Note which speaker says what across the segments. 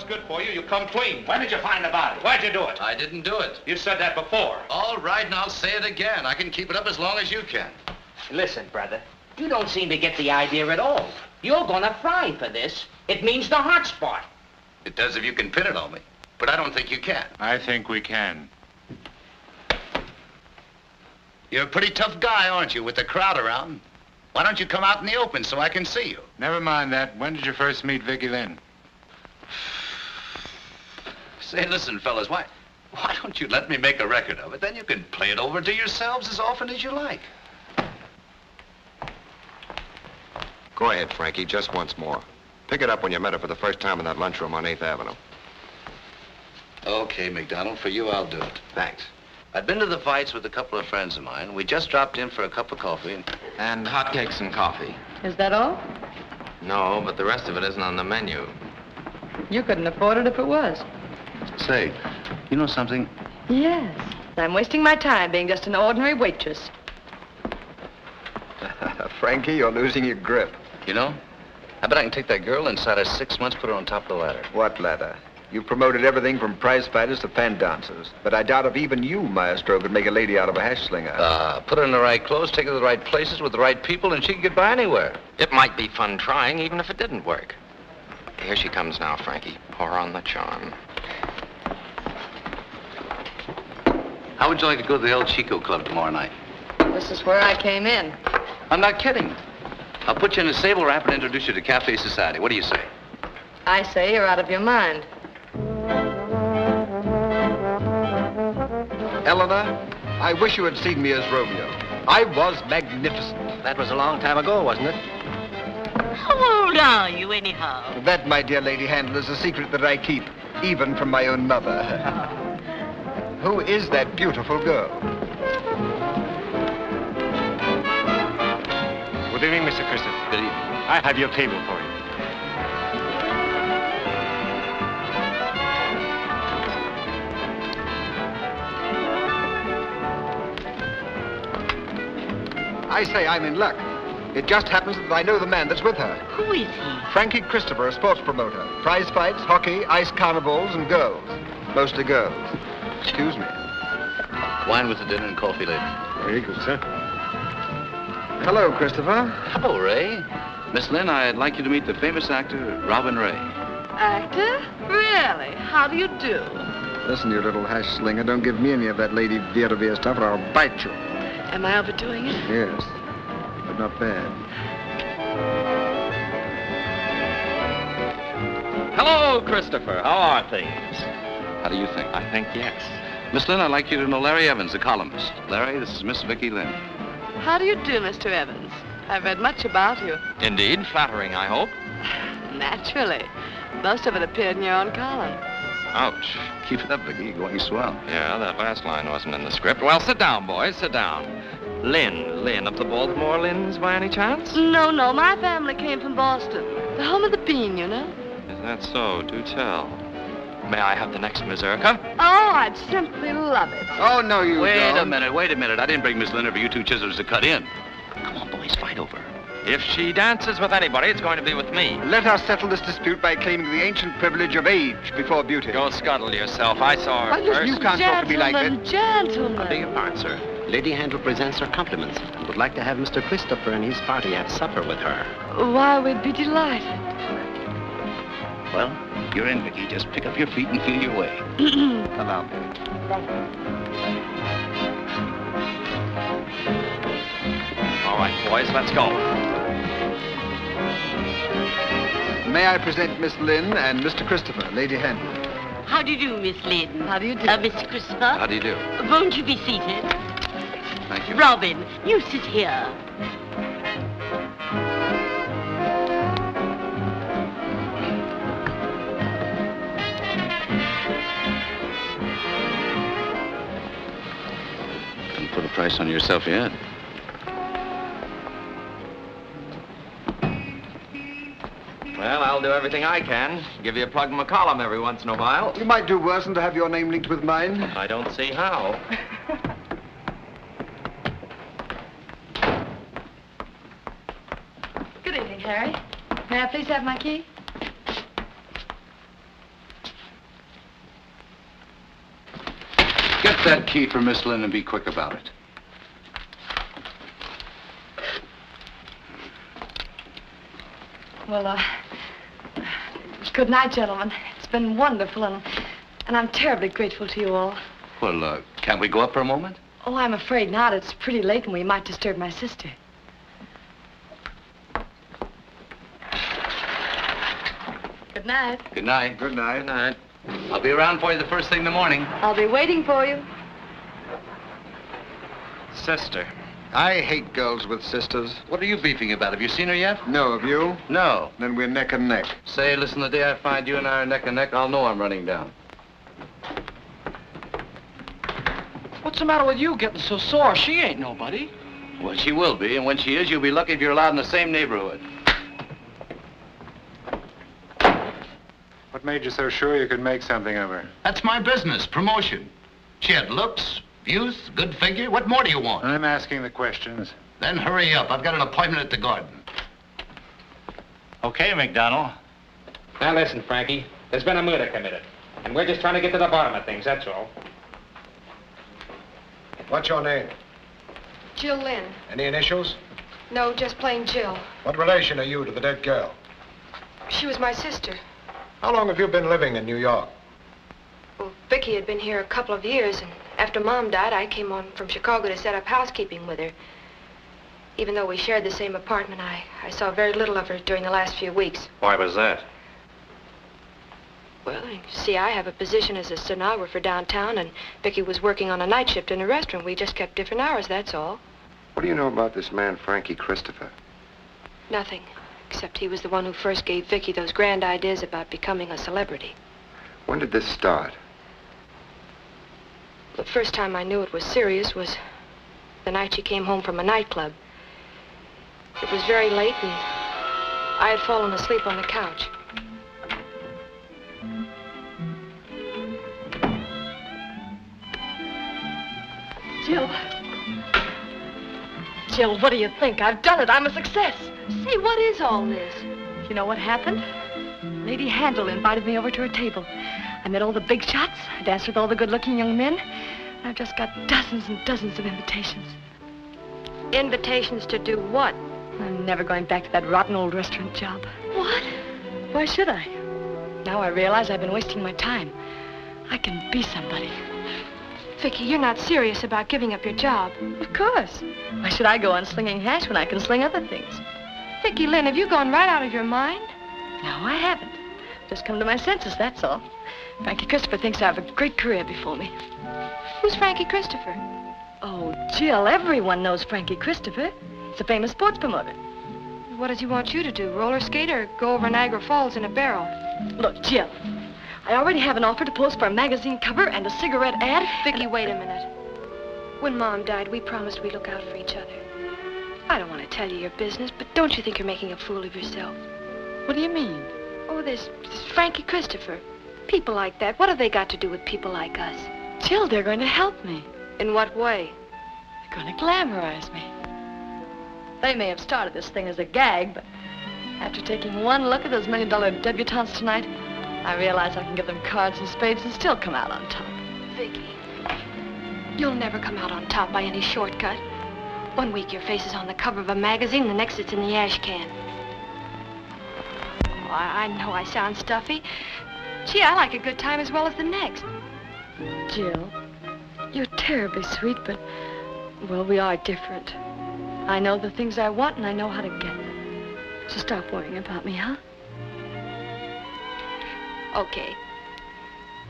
Speaker 1: what's good for you, you come clean.
Speaker 2: When did you find the body?
Speaker 1: Why'd you do it?
Speaker 2: I didn't do it.
Speaker 1: You said that before.
Speaker 2: All right, and I'll say it again. I can keep it up as long as you can.
Speaker 3: Listen, brother, you don't seem to get the idea at all. You're gonna fry for this. It means the hot spot.
Speaker 2: It does if you can pin it on me, but I don't think you can.
Speaker 4: I think we can.
Speaker 2: You're a pretty tough guy, aren't you, with the crowd around? Why don't you come out in the open so I can see you?
Speaker 4: Never mind that. When did you first meet Vicky Lynn?
Speaker 2: Say, listen, fellas, why don't you let me make a record of it? Then you can play it over to yourselves as often as you like.
Speaker 5: Go ahead, Frankie, just once more. Pick it up when you met her for the first time in that lunchroom on 8th Avenue.
Speaker 2: Okay, McDonald, for you, I'll do it.
Speaker 5: Thanks.
Speaker 2: I'd been to the fights with a couple of friends of mine. We just dropped in for a cup of coffee.
Speaker 6: And hotcakes and coffee.
Speaker 7: Is that all?
Speaker 6: No, but the rest of it isn't on the menu.
Speaker 7: You couldn't afford it if it was.
Speaker 2: Say, you know something?
Speaker 7: Yes. I'm wasting my time being just an ordinary waitress.
Speaker 5: Frankie, you're losing your grip.
Speaker 2: You know, I bet I can take that girl inside of 6 months, put her on top of the ladder.
Speaker 5: What ladder? You've promoted everything from prize fighters to fan dancers. But I doubt if even you, Maestro, could make a lady out of a hash slinger.
Speaker 2: Put her in the right clothes, take her to the right places with the right people, and she can get by anywhere.
Speaker 6: It might be fun trying, even if it didn't work. Here she comes now, Frankie. Pour on the charm.
Speaker 2: How would you like to go to the El Chico Club tomorrow night?
Speaker 7: This is where I came in.
Speaker 2: I'm not kidding. I'll put you in a sable wrap and introduce you to Cafe Society. What do you say?
Speaker 7: I say you're out of your mind.
Speaker 5: Eleanor, I wish you had seen me as Romeo. I was magnificent.
Speaker 3: That was a long time ago, wasn't it?
Speaker 8: How old are you, anyhow?
Speaker 5: That, my dear Lady Handel, is a secret that I keep, even from my own mother. Who is that beautiful girl?
Speaker 4: Good evening, Mr. Christopher.
Speaker 2: Good evening.
Speaker 4: I have your table for you.
Speaker 5: I say I'm in luck. It just happens that I know the man that's with her.
Speaker 8: Who is he?
Speaker 5: Frankie Christopher, a sports promoter. Prize fights, hockey, ice carnivals, and girls. Mostly girls. Excuse me.
Speaker 2: Wine with the dinner and coffee later.
Speaker 4: Very good, sir.
Speaker 5: Hello, Christopher.
Speaker 2: Hello, Ray. Miss Lynn, I'd like you to meet the famous actor, Robin Ray.
Speaker 7: Actor? Really? How do you do?
Speaker 5: Listen, you little hash slinger, don't give me any of that Lady Vera stuff or I'll bite you.
Speaker 7: Am I overdoing it?
Speaker 5: Yes, but not bad.
Speaker 9: Hello, Christopher. How are things?
Speaker 2: How do you think?
Speaker 9: I think yes.
Speaker 2: Miss Lynn, I'd like you to know Larry Evans, the columnist. Larry, this is Miss Vicky Lynn.
Speaker 7: How do you do, Mr. Evans? I've read much about you.
Speaker 9: Indeed, flattering, I hope.
Speaker 7: Naturally. Most of it appeared in your own column.
Speaker 9: Ouch.
Speaker 2: Keep it up, Vicky. You're going swell.
Speaker 9: Yeah, that last line wasn't in the script. Well, sit down, boys. Sit down. Lynn of the Baltimore Lynns by any chance?
Speaker 7: No, my family came from Boston. The home of the bean, you know.
Speaker 9: Is that so? Do tell. May I have the next mazurka?
Speaker 7: Oh, I'd simply love it.
Speaker 5: Oh, no, you
Speaker 2: Wait
Speaker 5: don't.
Speaker 2: a minute. I didn't bring Miss Lynn for you two chisels to cut in. Come on, boys, fight over her.
Speaker 9: If she dances with anybody, it's going to be with me.
Speaker 5: Let us settle this dispute by claiming the ancient privilege of age before beauty.
Speaker 9: Go scuttle yourself. I saw her
Speaker 5: Why, listen,
Speaker 9: first.
Speaker 5: you can't talk to me like that.
Speaker 7: Gentlemen.
Speaker 9: I beg your pardon, sir.
Speaker 3: Lady Handel presents her compliments and would like to have Mr. Christopher and his party have supper with her.
Speaker 7: Why, we'd be delighted.
Speaker 2: Well, you're in, Vicky. Just pick up your feet and feel your way.
Speaker 5: Allow me.
Speaker 9: All right, boys, let's go.
Speaker 5: May I present Miss Lynn and Mr. Christopher, Lady Handel.
Speaker 8: How do you do, Miss Lynn?
Speaker 7: How do you do?
Speaker 8: Mr. Christopher?
Speaker 2: How do you do?
Speaker 8: Won't you be seated?
Speaker 2: Thank you.
Speaker 8: Robin, you sit here.
Speaker 2: Don't put a price on yourself yet.
Speaker 9: Well, I'll do everything I can. Give you a plug in my column every once in a while.
Speaker 5: You might do worse than to have your name linked with mine.
Speaker 9: I don't see how.
Speaker 7: Good evening, Harry. May I please have my key?
Speaker 2: Get that key for Miss Lynn and be quick about it.
Speaker 7: Well, good night, gentlemen. It's been wonderful, and I'm terribly grateful to you all.
Speaker 2: Well, can't we go up for a moment?
Speaker 7: Oh, I'm afraid not. It's pretty late, and we might disturb my sister. Good night.
Speaker 2: Good night.
Speaker 5: Good night.
Speaker 9: Good night.
Speaker 2: I'll be around for you the first thing in the morning.
Speaker 7: I'll be waiting for you.
Speaker 9: Sister.
Speaker 5: I hate girls with sisters.
Speaker 2: What are you beefing about? Have you seen her yet?
Speaker 5: No, have you?
Speaker 2: No.
Speaker 5: Then we're neck and neck.
Speaker 2: Say, listen, the day I find you and I are neck and neck, I'll know I'm running down.
Speaker 10: What's the matter with you getting so sore? She ain't nobody.
Speaker 2: Well, she will be, and when she is, you'll be lucky if you're allowed in the same neighborhood.
Speaker 4: What made you so sure you could make something of her?
Speaker 2: That's my business, promotion. She had looks, youth, good figure. What more do you want?
Speaker 4: I'm asking the questions.
Speaker 2: Then hurry up. I've got an appointment at the garden.
Speaker 1: Okay, McDonald.
Speaker 3: Now listen, Frankie. There's been a murder committed. And we're just trying to get to the bottom of things, that's all.
Speaker 11: What's your name?
Speaker 7: Jill Lynn.
Speaker 11: Any initials?
Speaker 7: No, just plain Jill.
Speaker 11: What relation are you to the dead girl?
Speaker 7: She was my sister.
Speaker 11: How long have you been living in New York?
Speaker 7: Well, Vicky had been here a couple of years, and after Mom died, I came on from Chicago to set up housekeeping with her. Even though we shared the same apartment, I saw very little of her during the last few weeks.
Speaker 9: Why was that?
Speaker 7: Well, you see, I have a position as a stenographer downtown, and Vicky was working on a night shift in a restaurant. We just kept different hours, that's all.
Speaker 6: What do you know about this man, Frankie Christopher?
Speaker 7: Nothing, except he was the one who first gave Vicky those grand ideas about becoming a celebrity.
Speaker 6: When did this start?
Speaker 7: The first time I knew it was serious was the night she came home from a nightclub. It was very late, and I had fallen asleep on the couch. Jill, what do you think? I've done it. I'm a success.
Speaker 8: Say, what is all this?
Speaker 7: You know what happened? Lady Handel invited me over to her table. I met all the big shots. I danced with all the good-looking young men. I've just got dozens and dozens of invitations. Invitations to do what? I'm never going back to that rotten old restaurant job.
Speaker 8: What?
Speaker 7: Why should I? Now I realize I've been wasting my time. I can be somebody. Vicky, you're not serious about giving up your job. Of course. Why should I go on slinging hash when I can sling other things? Vicky Lynn, have you gone right out of your mind? No, I haven't. Just come to my senses, that's all. Frankie Christopher thinks I have a great career before me. Who's Frankie Christopher? Oh, Jill, everyone knows Frankie Christopher. He's a famous sports promoter. What does he want you to do, roller skate or go over Niagara Falls in a barrel? Look, Jill, I already have an offer to pose for a magazine cover and a cigarette ad. Vicky, wait a minute. When Mom died, we promised we'd look out for each other. I don't want to tell you your business, but don't you think you're making a fool of yourself? What do you mean? Oh, this Frankie Christopher. People like that, what have they got to do with people like us? Jill, they're going to help me. In what way? They're going to glamorize me. They may have started this thing as a gag, but after taking one look at those $1 million debutantes tonight, I realize I can give them cards and spades and still come out on top. Vicky, you'll never come out on top by any shortcut. One week your face is on the cover of a magazine, the next it's in the ash can. Oh, I know I sound stuffy. Gee, I like a good time as well as the next. Jill, you're terribly sweet, but, well, we are different. I know the things I want, and I know how to get them. So stop worrying about me, huh? Okay.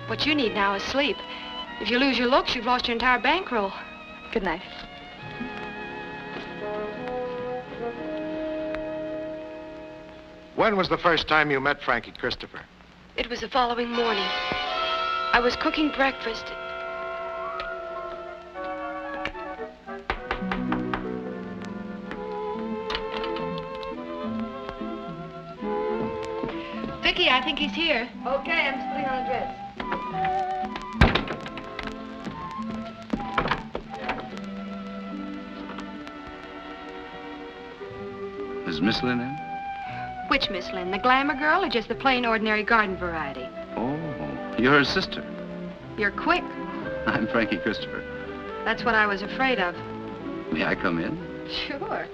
Speaker 7: What you need now is sleep. If you lose your looks, you've lost your entire bankroll. Good night.
Speaker 11: When was the first time you met Frankie Christopher?
Speaker 7: It was the following morning. I was cooking breakfast. Vicky, I think he's here. Okay, I'm just putting on a dress.
Speaker 2: Is Miss Lynn in?
Speaker 7: Which Miss Lynn? The glamour girl or just the plain, ordinary garden variety?
Speaker 2: Oh, you're her sister.
Speaker 7: You're quick.
Speaker 2: I'm Frankie Christopher.
Speaker 7: That's what I was afraid of.
Speaker 2: May I come in?
Speaker 7: Sure.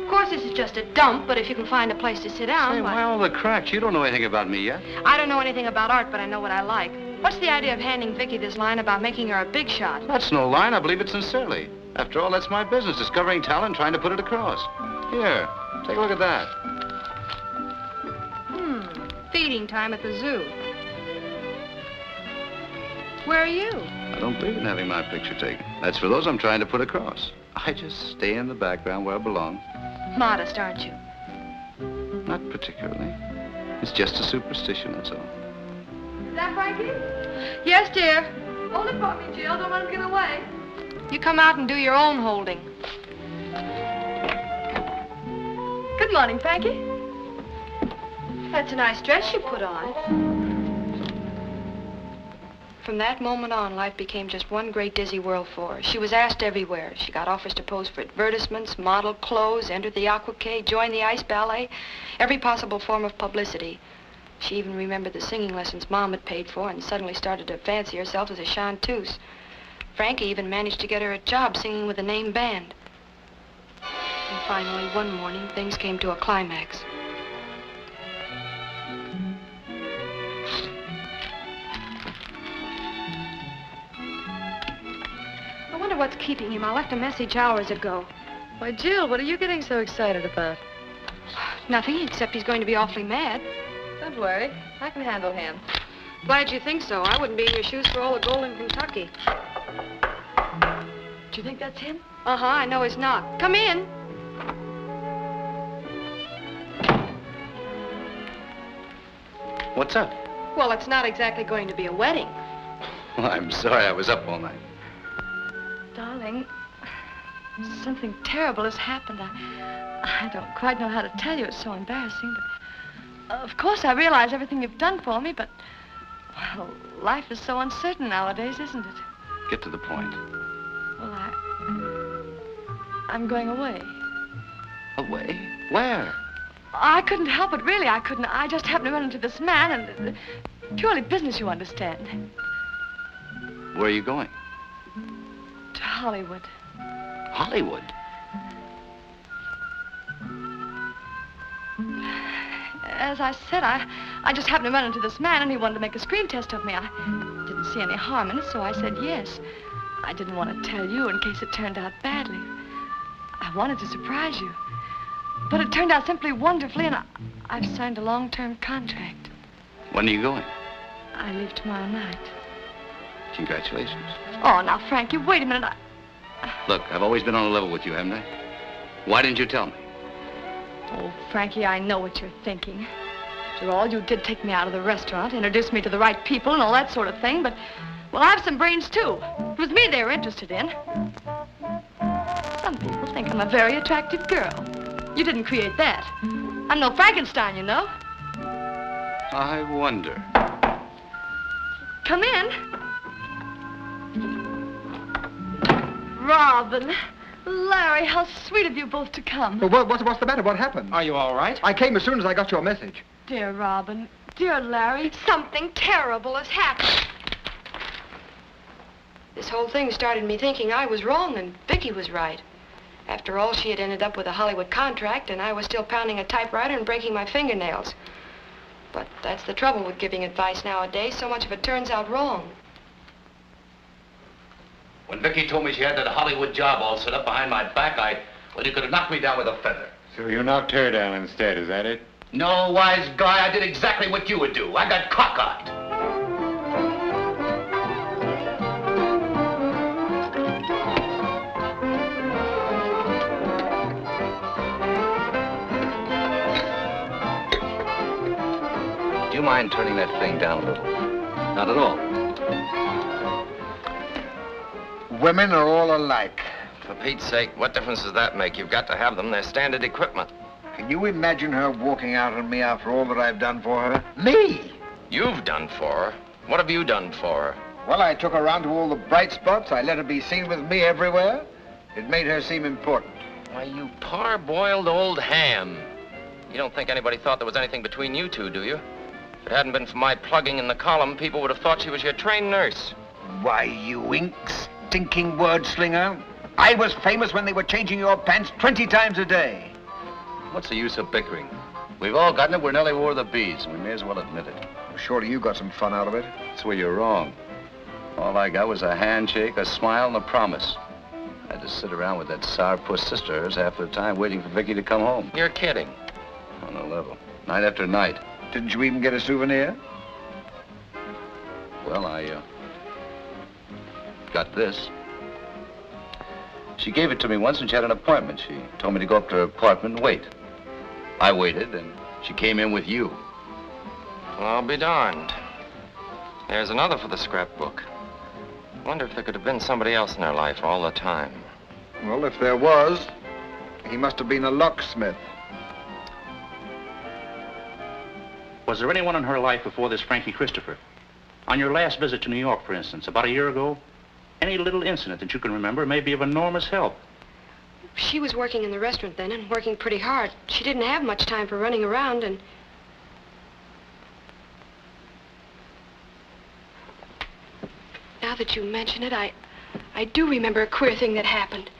Speaker 7: Of course, this is just a dump, but if you can find a place to sit down,
Speaker 2: Hey, why all the cracks? You don't know anything about me yet.
Speaker 7: I don't know anything about art, but I know what I like. What's the idea of handing Vicky this line about making her a big shot?
Speaker 2: That's no line. I believe it sincerely. After all, that's my business, discovering talent, trying to put it across. Here, take a look at that.
Speaker 7: Feeding time at the zoo. Where are you?
Speaker 2: I don't believe in having my picture taken. That's for those I'm trying to put across. I just stay in the background where I belong.
Speaker 7: Modest, aren't you?
Speaker 2: Not particularly. It's just a superstition, that's all.
Speaker 7: Is that Frankie? Yes, dear. Hold it for me, Jill. Don't let him get away. You come out and do your own holding. Good morning, Frankie. That's a nice dress you put on. From that moment on, life became just one great dizzy whirl for her. She was asked everywhere. She got offers to pose for advertisements, model clothes, enter the aqua cade, join the ice ballet, every possible form of publicity. She even remembered the singing lessons Mom had paid for and suddenly started to fancy herself as a chanteuse. Frankie even managed to get her a job singing with a name band. And finally, one morning, things came to a climax. I wonder what's keeping him. I left a message hours ago.
Speaker 12: Why, Jill, what are you getting so excited about?
Speaker 7: Nothing, except he's going to be awfully mad.
Speaker 12: Don't worry. I can handle him.
Speaker 7: Glad you think so. I wouldn't be in your shoes for all the gold in Kentucky.
Speaker 12: Do you think that's him?
Speaker 7: Uh-huh, I know his knock. Come in.
Speaker 2: What's up?
Speaker 7: Well, it's not exactly going to be a wedding.
Speaker 2: Well, I'm sorry I was up all night.
Speaker 12: Darling, something terrible has happened. I don't quite know how to tell you. It's so embarrassing, but... of course, I realize everything you've done for me, but... well, life is so uncertain nowadays, isn't it?
Speaker 2: Get to the point.
Speaker 12: Well, I'm going away.
Speaker 2: Away? Where?
Speaker 12: I couldn't help it, really. I couldn't. I just happened to run into this man, and... purely business, you understand.
Speaker 2: Where are you going?
Speaker 12: To Hollywood.
Speaker 2: Hollywood?
Speaker 12: As I said, I just happened to run into this man, and he wanted to make a screen test of me. I didn't see any harm in it, so I said yes. I didn't want to tell you in case it turned out badly. I wanted to surprise you. But it turned out simply wonderfully, and I've signed a long-term contract.
Speaker 2: When are you going?
Speaker 12: I leave tomorrow night.
Speaker 2: Congratulations.
Speaker 12: Oh, now, Frankie, wait a minute.
Speaker 2: Look, I've always been on a level with you, haven't I? Why didn't you tell me?
Speaker 12: Oh, Frankie, I know what you're thinking. After all, you did take me out of the restaurant, introduce me to the right people and all that sort of thing, but, well, I have some brains, too. It was me they were interested in. Some people think I'm a very attractive girl. You didn't create that. I'm no Frankenstein, you know.
Speaker 2: I wonder.
Speaker 12: Come in. Robin, Larry, how sweet of you both to come.
Speaker 5: Well, what's the matter? What happened?
Speaker 10: Are you all right?
Speaker 5: I came as soon as I got your message.
Speaker 12: Dear Robin, dear Larry.
Speaker 7: Something terrible has happened. This whole thing started me thinking I was wrong and Vicky was right. After all, she had ended up with a Hollywood contract, and I was still pounding a typewriter and breaking my fingernails. But that's the trouble with giving advice nowadays. So much of it turns out wrong.
Speaker 2: When Vicky told me she had that Hollywood job all set up behind my back, well, you could have knocked me down with a feather.
Speaker 4: So you knocked her down instead, is that it?
Speaker 2: No, wise guy, I did exactly what you would do. I got cockeyed. Do you mind turning that thing down a little? Not at all.
Speaker 5: Women are all alike.
Speaker 6: For Pete's sake, what difference does that make? You've got to have them. They're standard equipment.
Speaker 5: Can you imagine her walking out on me after all that I've done for her? Me!
Speaker 6: You've done for her? What have you done for her?
Speaker 5: Well, I took her around to all the bright spots. I let her be seen with me everywhere. It made her seem important.
Speaker 6: Why, you parboiled old ham. You don't think anybody thought there was anything between you two, do you? If it hadn't been for my plugging in the column, people would have thought she was your trained nurse.
Speaker 5: Why, you ink stinking word slinger. I was famous when they were changing your pants 20 times a day.
Speaker 2: What's the use of bickering? We've all gotten it where Nellie wore the beads, and we may as well admit it.
Speaker 5: Surely you got some fun out of it.
Speaker 2: That's where you're wrong. All I got was a handshake, a smile, and a promise. I had to sit around with that sourpuss sister of hers half the time waiting for Vicky to come home.
Speaker 6: You're kidding.
Speaker 2: On the level. Night after night.
Speaker 5: Didn't you even get a souvenir?
Speaker 2: Well, I got this. She gave it to me once when she had an appointment. She told me to go up to her apartment and wait. I waited, and she came in with you.
Speaker 6: Well, I'll be darned. There's another for the scrapbook. Wonder if there could have been somebody else in her life all the time.
Speaker 5: Well, if there was, he must have been a locksmith.
Speaker 13: Was there anyone in her life before this Frankie Christopher? On your last visit to New York, for instance, about a year ago? Any little incident that you can remember may be of enormous help.
Speaker 7: She was working in the restaurant then and working pretty hard. She didn't have much time for running around and... Now that you mention it, I do remember a queer thing that happened.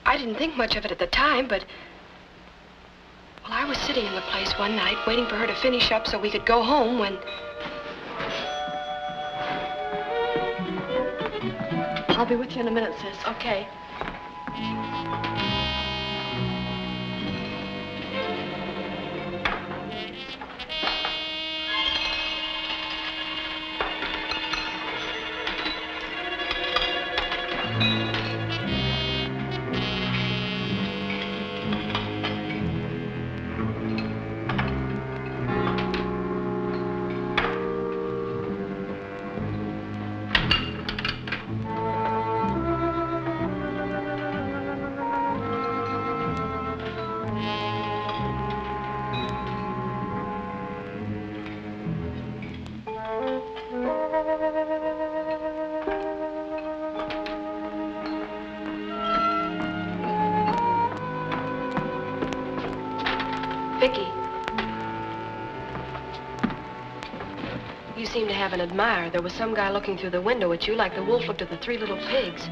Speaker 7: I didn't think much of it at the time, but... Well, I was sitting in the place one night waiting for her to finish up so we could go home when...
Speaker 12: I'll be with you in a minute, sis.
Speaker 7: Okay. Vicky. You seem to have an admirer. There was some guy looking through the window at you like the wolf looked at the three little pigs.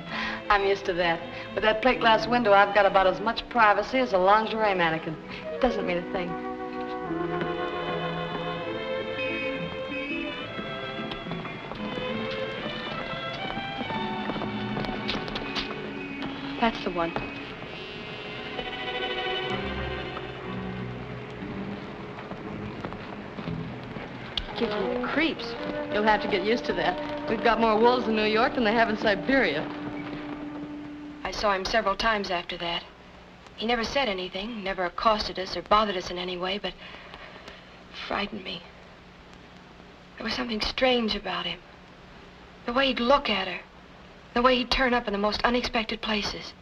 Speaker 12: I'm used to that. With that plate glass window, I've got about as much privacy as a lingerie mannequin. It doesn't mean a thing. That's the one. Gives me the creeps. You'll have to get used to that. We've got more wolves in New York than they have in Siberia.
Speaker 7: I saw him several times after that. He never said anything, never accosted us or bothered us in any way, but frightened me. There was something strange about him. The way he'd look at her. The way he'd turn up in the most unexpected places.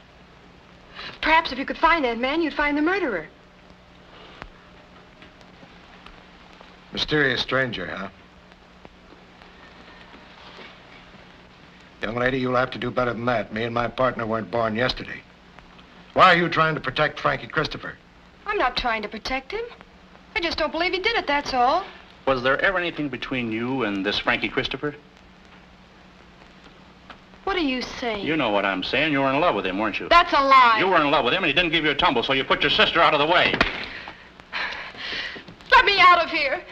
Speaker 7: Perhaps if you could find that man, you'd find the murderer.
Speaker 11: Mysterious stranger, huh? Young lady, you'll have to do better than that. Me and my partner weren't born yesterday. Why are you trying to protect Frankie Christopher?
Speaker 7: I'm not trying to protect him. I just don't believe he did it, that's all.
Speaker 13: Was there ever anything between you and this Frankie Christopher?
Speaker 7: What are you saying?
Speaker 13: You know what I'm saying. You were in love with him, weren't you?
Speaker 7: That's a lie.
Speaker 13: You were in love with him, and he didn't give you a tumble, so you put your sister out of the way.
Speaker 7: Let me out of here.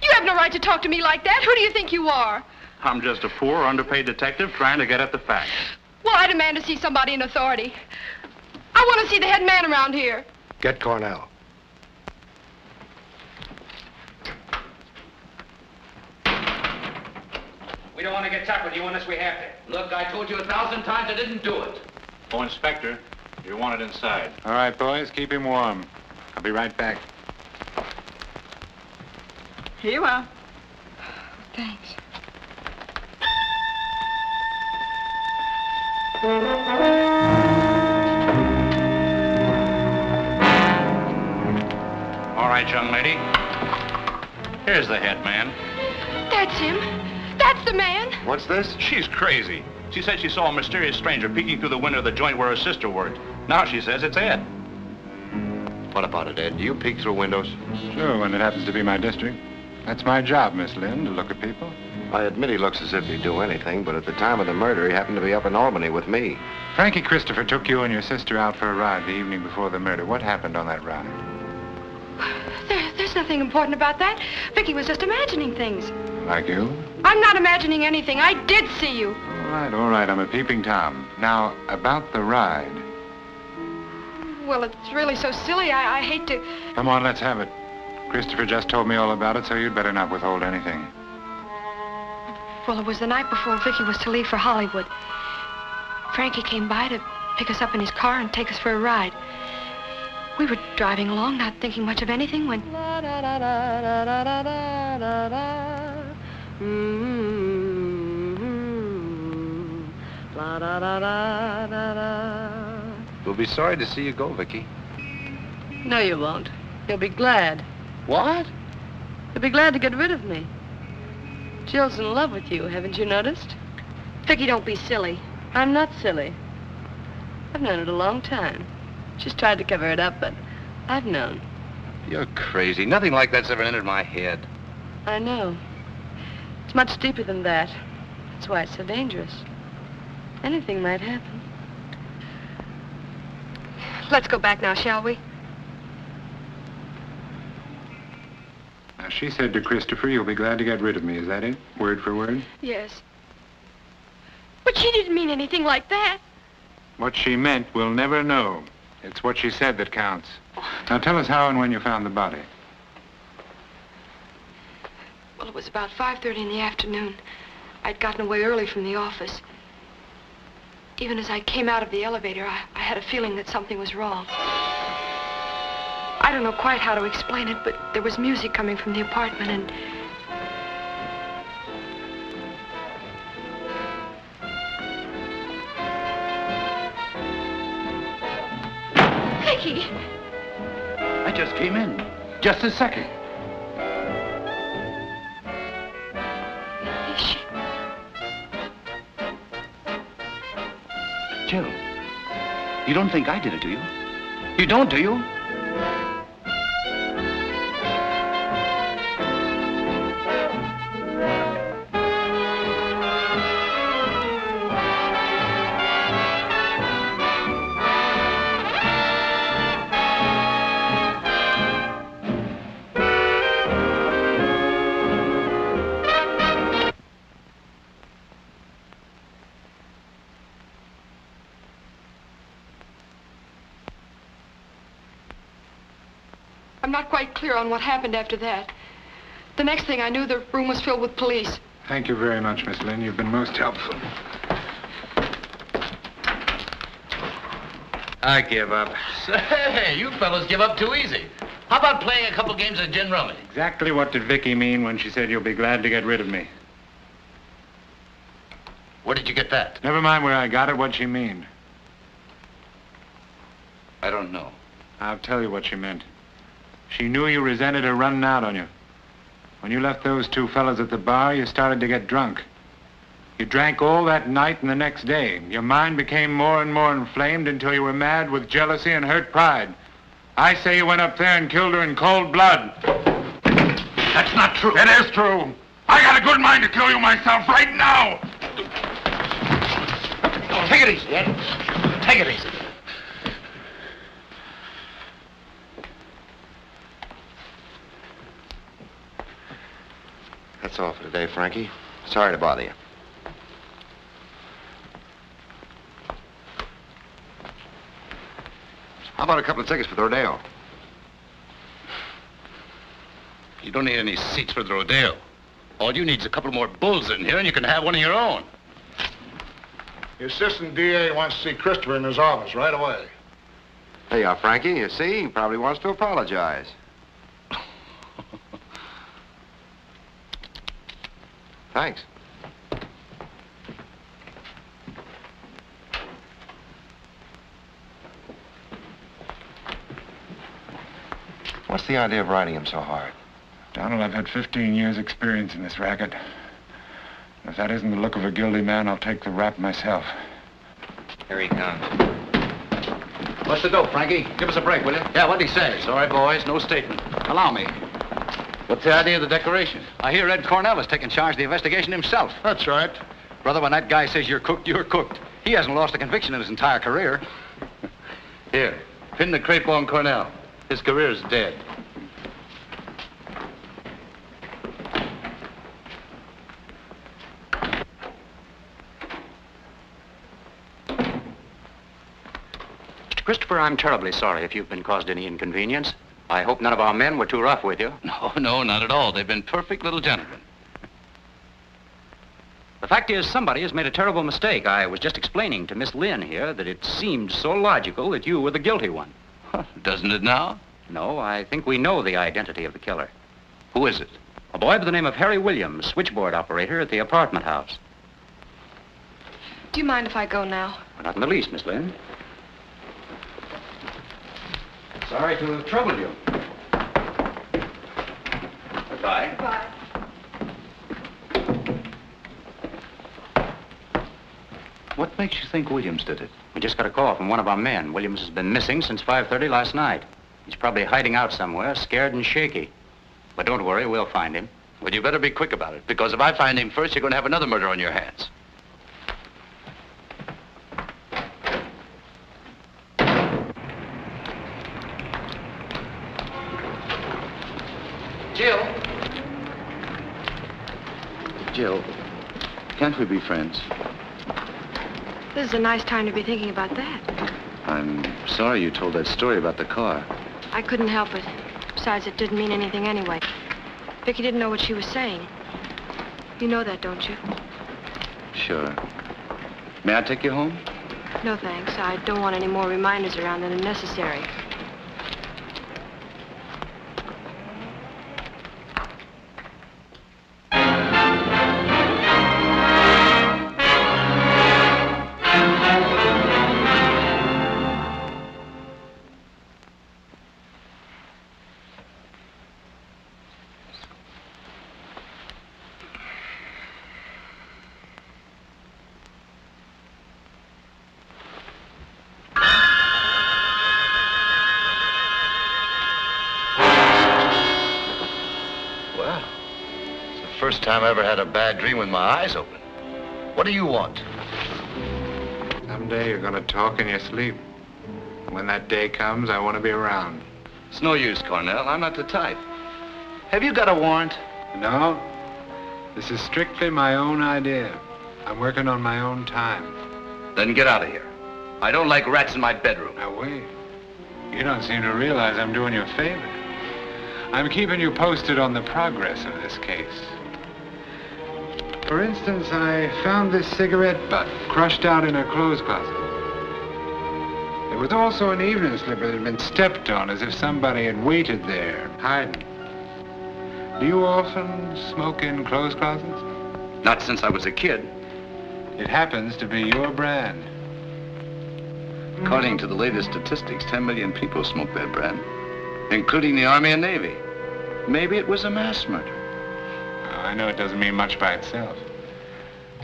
Speaker 7: You have no right to talk to me like that. Who do you think you are?
Speaker 13: I'm just a poor, underpaid detective trying to get at the facts.
Speaker 7: Well, I demand to see somebody in authority. I want to see the head man around here.
Speaker 11: Get Cornell.
Speaker 1: We don't want to get tough with you unless we have to.
Speaker 2: Look, I told you 1,000 times I didn't do it.
Speaker 11: Oh, Inspector, you're wanted inside. All right, boys, keep him warm. I'll be right back.
Speaker 12: Here you are.
Speaker 7: Thanks.
Speaker 13: All right, young lady. Here's the head man.
Speaker 7: That's him. That's the man.
Speaker 5: What's this?
Speaker 13: She's crazy. She said she saw a mysterious stranger peeking through the window of the joint where her sister worked. Now she says it's Ed.
Speaker 2: What about it, Ed? Do you peek through windows?
Speaker 4: Sure, when it happens to be my district. That's my job, Miss Lynn, to look at people.
Speaker 2: I admit he looks as if he'd do anything, but at the time of the murder, he happened to be up in Albany with me.
Speaker 4: Frankie Christopher took you and your sister out for a ride the evening before the murder. What happened on that ride?
Speaker 12: There's nothing important about that. Vicky was just imagining things.
Speaker 4: Like you?
Speaker 12: I'm not imagining anything. I did see you.
Speaker 4: All right, I'm a peeping Tom. Now, about the ride.
Speaker 12: Well, it's really so silly. I hate to...
Speaker 4: Come on, let's have it. Christopher just told me all about it, so you'd better not withhold anything.
Speaker 12: Well, it was the night before Vicky was to leave for Hollywood. Frankie came by to pick us up in his car and take us for a ride. We were driving along, not thinking much of anything, when...
Speaker 2: We'll be sorry to see you go, Vicky.
Speaker 7: No, you won't. You'll be glad.
Speaker 10: What?
Speaker 7: You'll be glad to get rid of me. Jill's in love with you, haven't you noticed?
Speaker 12: Vicky, don't be silly.
Speaker 7: I'm not silly. I've known it a long time. She's tried to cover it up, but I've known.
Speaker 2: You're crazy. Nothing like that's ever entered my head.
Speaker 7: I know. It's much deeper than that. That's why it's so dangerous. Anything might happen.
Speaker 12: Let's go back now, shall we?
Speaker 4: Now, she said to Christopher, you'll be glad to get rid of me. Is that it? Word for word?
Speaker 12: Yes. But she didn't mean anything like that.
Speaker 4: What she meant, we'll never know. It's what she said that counts. Now, tell us how and when you found the body.
Speaker 12: Well, it was about 5:30 in the afternoon. I'd gotten away early from the office. Even as I came out of the elevator, I had a feeling that something was wrong. I don't know quite how to explain it, but there was music coming from the apartment, and... Vicky!
Speaker 13: I just came in. Just a second.
Speaker 12: Is she...
Speaker 13: Jill, you don't think I did it, do you? You don't, do you?
Speaker 12: I'm not quite clear on what happened after that. The next thing I knew, the room was filled with police.
Speaker 4: Thank you very much, Miss Lynn. You've been most helpful.
Speaker 2: I give up.
Speaker 3: Say, you fellas give up too easy. How about playing a couple games of gin rummy?
Speaker 4: Exactly what did Vicky mean when she said you'll be glad to get rid of me?
Speaker 3: Where did you get that?
Speaker 4: Never mind where I got it, what she mean.
Speaker 2: I don't know.
Speaker 4: I'll tell you what she meant. She knew you resented her running out on you. When you left those two fellas at the bar, you started to get drunk. You drank all that night and the next day. Your mind became more and more inflamed until you were mad with jealousy and hurt pride. I say you went up there and killed her in cold blood.
Speaker 14: That's not true. It is true. I got a good mind to kill you myself right now.
Speaker 3: Oh, take it easy, Ed. Take it easy.
Speaker 2: That's all for today, Frankie. Sorry to bother you. How about a couple of tickets for the rodeo?
Speaker 15: You don't need any seats for the rodeo. All you need is a couple more bulls in here, and you can have one of your own.
Speaker 11: The assistant DA wants to see Christopher in his office right away.
Speaker 2: There you are, Frankie. You see, he probably wants to apologize. Thanks. What's the idea of riding him so hard?
Speaker 4: Donald, I've had 15 years' experience in this racket. If that isn't the look of a guilty man, I'll take the rap myself.
Speaker 6: Here he comes.
Speaker 15: What's the dope, Frankie? Give us a break, will you?
Speaker 13: Yeah, what'd he say?
Speaker 15: Sorry, boys, no statement.
Speaker 13: Allow me.
Speaker 15: What's the idea of the decoration?
Speaker 13: I hear Ed Cornell is taking charge of the investigation himself.
Speaker 11: That's right.
Speaker 13: Brother, when that guy says you're cooked, you're cooked. He hasn't lost a conviction in his entire career.
Speaker 15: Here, pin the crepe on Cornell. His career's dead.
Speaker 13: Mr. Christopher, I'm terribly sorry if you've been caused any inconvenience. I hope none of our men were too rough with you.
Speaker 15: No, not at all. They've been perfect little gentlemen.
Speaker 13: The fact is, somebody has made a terrible mistake. I was just explaining to Miss Lynn here that it seemed so logical that you were the guilty one.
Speaker 15: Doesn't it now?
Speaker 13: No, I think we know the identity of the killer.
Speaker 15: Who is it?
Speaker 13: A boy by the name of Harry Williams, switchboard operator at the apartment house.
Speaker 7: Do you mind if I go now?
Speaker 13: Well, not in the least, Miss Lynn. Sorry to have troubled you. Goodbye.
Speaker 7: Goodbye.
Speaker 15: What makes you think Williams did it?
Speaker 13: We just got a call from one of our men. Williams has been missing since 5:30 last night. He's probably hiding out somewhere, scared and shaky. But don't worry, we'll find him.
Speaker 15: Well, you better be quick about it, because if I find him first, you're going to have another murder on your hands.
Speaker 3: Jill?
Speaker 2: Jill, can't we be friends?
Speaker 7: This is a nice time to be thinking about that.
Speaker 2: I'm sorry you told that story about the car.
Speaker 7: I couldn't help it. Besides, it didn't mean anything anyway. Vicky didn't know what she was saying. You know that, don't you?
Speaker 2: Sure. May I take you home?
Speaker 7: No, thanks. I don't want any more reminders around than are necessary.
Speaker 15: First time I ever had a bad dream with my eyes open. What do you want?
Speaker 4: Someday you're going to talk in your sleep. And when that day comes, I want to be around.
Speaker 15: It's no use, Cornell. I'm not the type. Have you got a warrant?
Speaker 4: No. This is strictly my own idea. I'm working on my own time.
Speaker 15: Then get out of here. I don't like rats in my bedroom.
Speaker 4: Now, wait. You don't seem to realize I'm doing you a favor. I'm keeping you posted on the progress of this case. For instance, I found this cigarette butt crushed out in her clothes closet. There was also an evening slipper that had been stepped on as if somebody had waited there, hiding. Do you often smoke in clothes closets?
Speaker 15: Not since I was a kid.
Speaker 4: It happens to be your brand.
Speaker 2: According to the latest statistics, 10 million people smoke that brand, including the Army and Navy. Maybe it was a mass murder.
Speaker 4: I know it doesn't mean much by itself,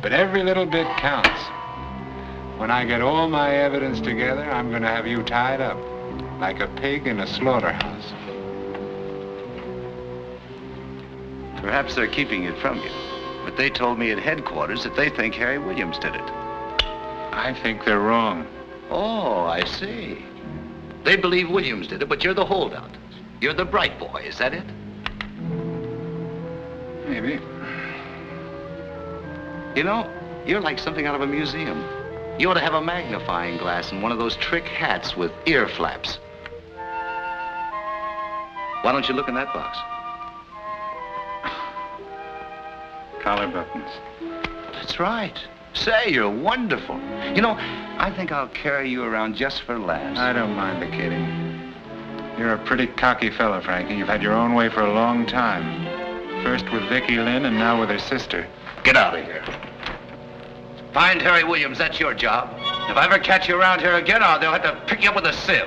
Speaker 4: but every little bit counts. When I get all my evidence together, I'm going to have you tied up, like a pig in a slaughterhouse.
Speaker 2: Perhaps they're keeping it from you, but they told me at headquarters that they think Harry Williams did it.
Speaker 4: I think they're wrong.
Speaker 15: Oh, I see. They believe Williams did it, but you're the holdout. You're the bright boy, is that it?
Speaker 4: Maybe.
Speaker 2: You know, you're like something out of a museum. You ought to have a magnifying glass and one of those trick hats with ear flaps. Why don't you look in that box?
Speaker 4: Collar buttons.
Speaker 2: That's right. Say, you're wonderful. You know, I think I'll carry you around just for laughs.
Speaker 4: I don't mind the kidding. You're a pretty cocky fella, Frankie. You've had your own way for a long time. First with Vicky Lynn and now with her sister.
Speaker 15: Get out of here. Find Harry Williams, that's your job. If I ever catch you around here again, they'll have to pick you up with a sieve.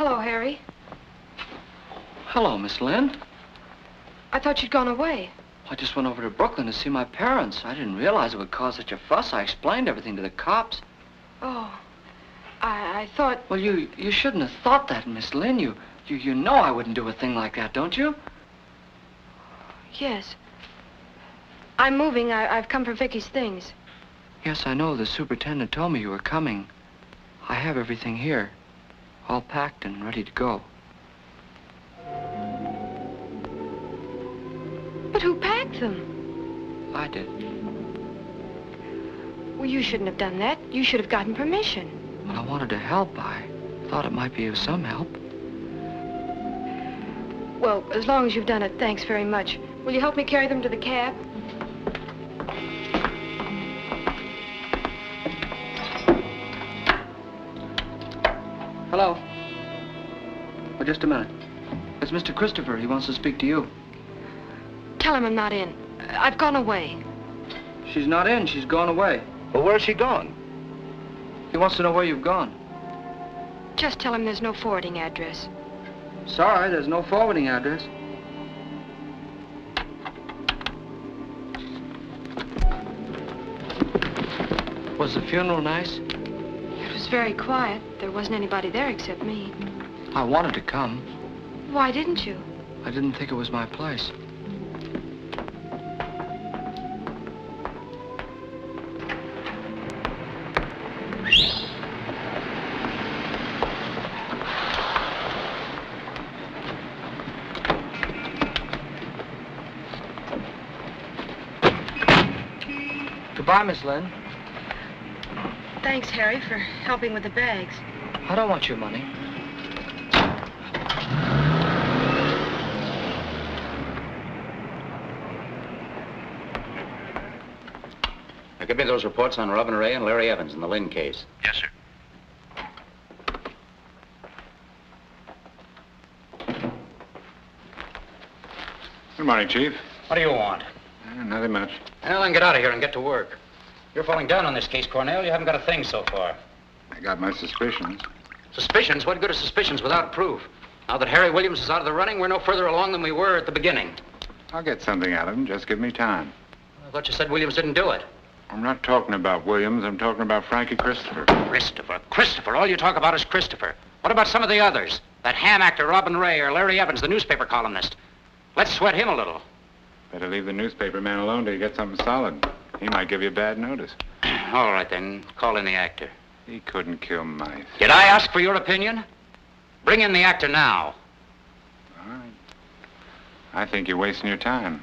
Speaker 7: Hello, Harry.
Speaker 10: Hello, Miss Lynn.
Speaker 7: I thought you'd gone away.
Speaker 10: I just went over to Brooklyn to see my parents. I didn't realize it would cause such a fuss. I explained everything to the cops.
Speaker 7: Oh, I thought...
Speaker 10: Well, you shouldn't have thought that, Miss Lynn. You know I wouldn't do a thing like that, don't you?
Speaker 7: Yes. I'm moving. I've come for Vicky's things.
Speaker 10: Yes, I know. The superintendent told me you were coming. I have everything here, all packed and ready to go.
Speaker 7: But who packed them?
Speaker 10: I did.
Speaker 7: Well, you shouldn't have done that. You should have gotten permission.
Speaker 10: Well, I wanted to help. I thought it might be of some help.
Speaker 7: Well, as long as you've done it, thanks very much. Will you help me carry them to the cab?
Speaker 10: Hello. Oh, just a minute. It's Mr. Christopher. He wants to speak to you.
Speaker 7: Tell him I'm not in. I've gone away.
Speaker 10: She's not in. She's gone away.
Speaker 2: Well, where's she gone?
Speaker 10: He wants to know where you've gone.
Speaker 7: Just tell him there's no forwarding address.
Speaker 10: Sorry, there's no forwarding address. Was the funeral nice?
Speaker 7: It was very quiet. There wasn't anybody there except me.
Speaker 10: I wanted to come.
Speaker 7: Why didn't you?
Speaker 10: I didn't think it was my place. Goodbye, Miss Lynn.
Speaker 7: Thanks, Harry, for helping with the bags.
Speaker 10: I don't want your money.
Speaker 2: Now, give me those reports on Robin Ray and Larry Evans in the Lynn case.
Speaker 15: Yes, sir.
Speaker 4: Good morning, Chief.
Speaker 1: What do you want?
Speaker 4: Nothing much.
Speaker 1: Well, then get out of here and get to work. You're falling down on this case, Cornell. You haven't got a thing so far.
Speaker 4: I got my suspicions.
Speaker 1: Suspicions? What good are suspicions without proof? Now that Harry Williams is out of the running, we're no further along than we were at the beginning.
Speaker 4: I'll get something out of him. Just give me time.
Speaker 1: I thought you said Williams didn't do it.
Speaker 4: I'm not talking about Williams. I'm talking about Frankie Christopher.
Speaker 1: Christopher. All you talk about is Christopher. What about some of the others? That ham actor, Robin Ray, or Larry Evans, the newspaper columnist. Let's sweat him a little.
Speaker 4: Better leave the newspaper man alone till you get something solid. He might give you a bad notice.
Speaker 1: All right, then. Call in the actor.
Speaker 4: He couldn't kill mice.
Speaker 1: Did I ask for your opinion? Bring in the actor now.
Speaker 4: All right. I think you're wasting your time.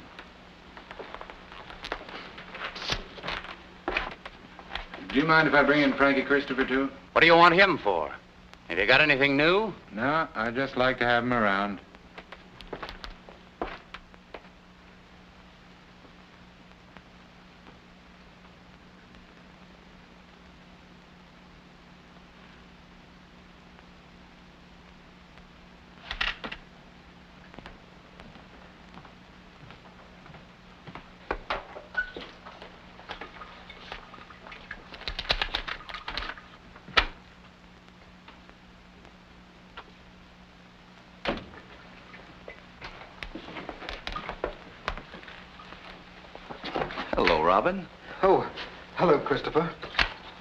Speaker 4: Do you mind if I bring in Frankie Christopher, too?
Speaker 1: What do you want him for? Have you got anything new?
Speaker 4: No, I just like to have him around.
Speaker 2: Hello, Robin.
Speaker 5: Oh, hello, Christopher.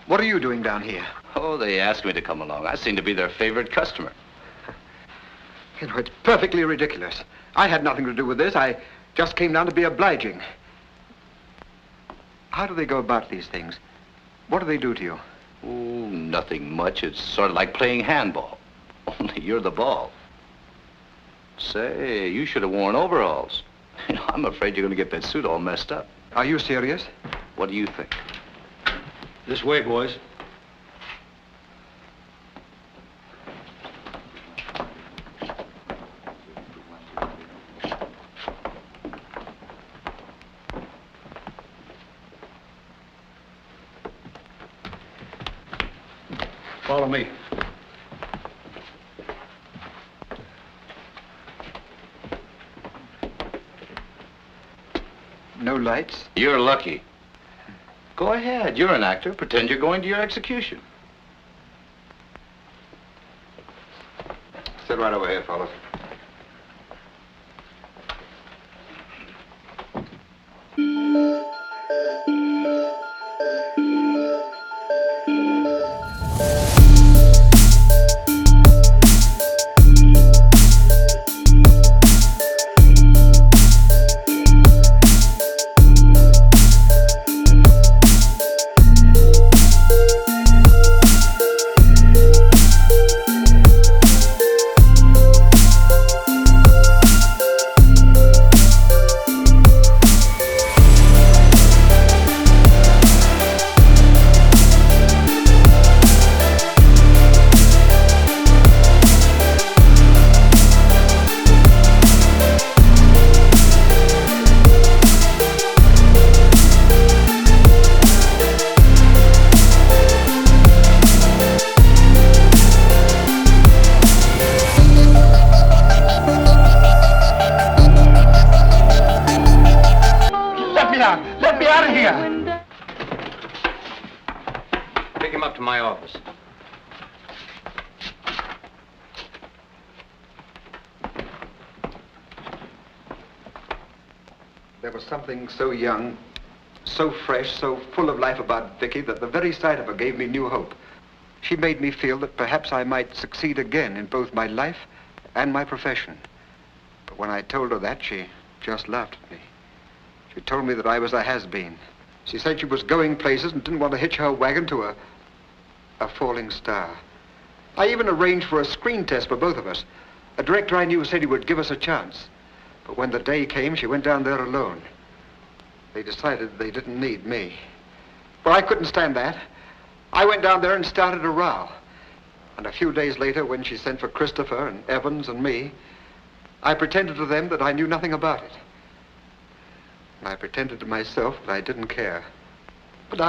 Speaker 5: What are you doing down here?
Speaker 2: Oh, they asked me to come along. I seem to be their favorite customer.
Speaker 5: You know, it's perfectly ridiculous. I had nothing to do with this. I just came down to be obliging. How do they go about these things? What do they do to you?
Speaker 2: Oh, nothing much. It's sort of like playing handball. Only you're the ball. Say, you should have worn overalls. You know, I'm afraid you're going to get that suit all messed up.
Speaker 5: Are you serious?
Speaker 2: What do you think?
Speaker 16: This way, boys. Follow me.
Speaker 5: No lights?
Speaker 2: You're lucky. Go ahead. You're an actor. Pretend you're going to your execution.
Speaker 5: Sit right over here, fellas. There was something so young, so fresh, so full of life about Vicky that the very sight of her gave me new hope. She made me feel that perhaps I might succeed again in both my life and my profession. But when I told her that, she just laughed at me. She told me that I was a has-been. She said she was going places and didn't want to hitch her wagon to a falling star. I even arranged for a screen test for both of us. A director I knew said he would give us a chance. But when the day came, she went down there alone. They decided they didn't need me. Well, I couldn't stand that. I went down there and started a row. And a few days later, when she sent for Christopher and Evans and me, I pretended to them that I knew nothing about it. And I pretended to myself that I didn't care. But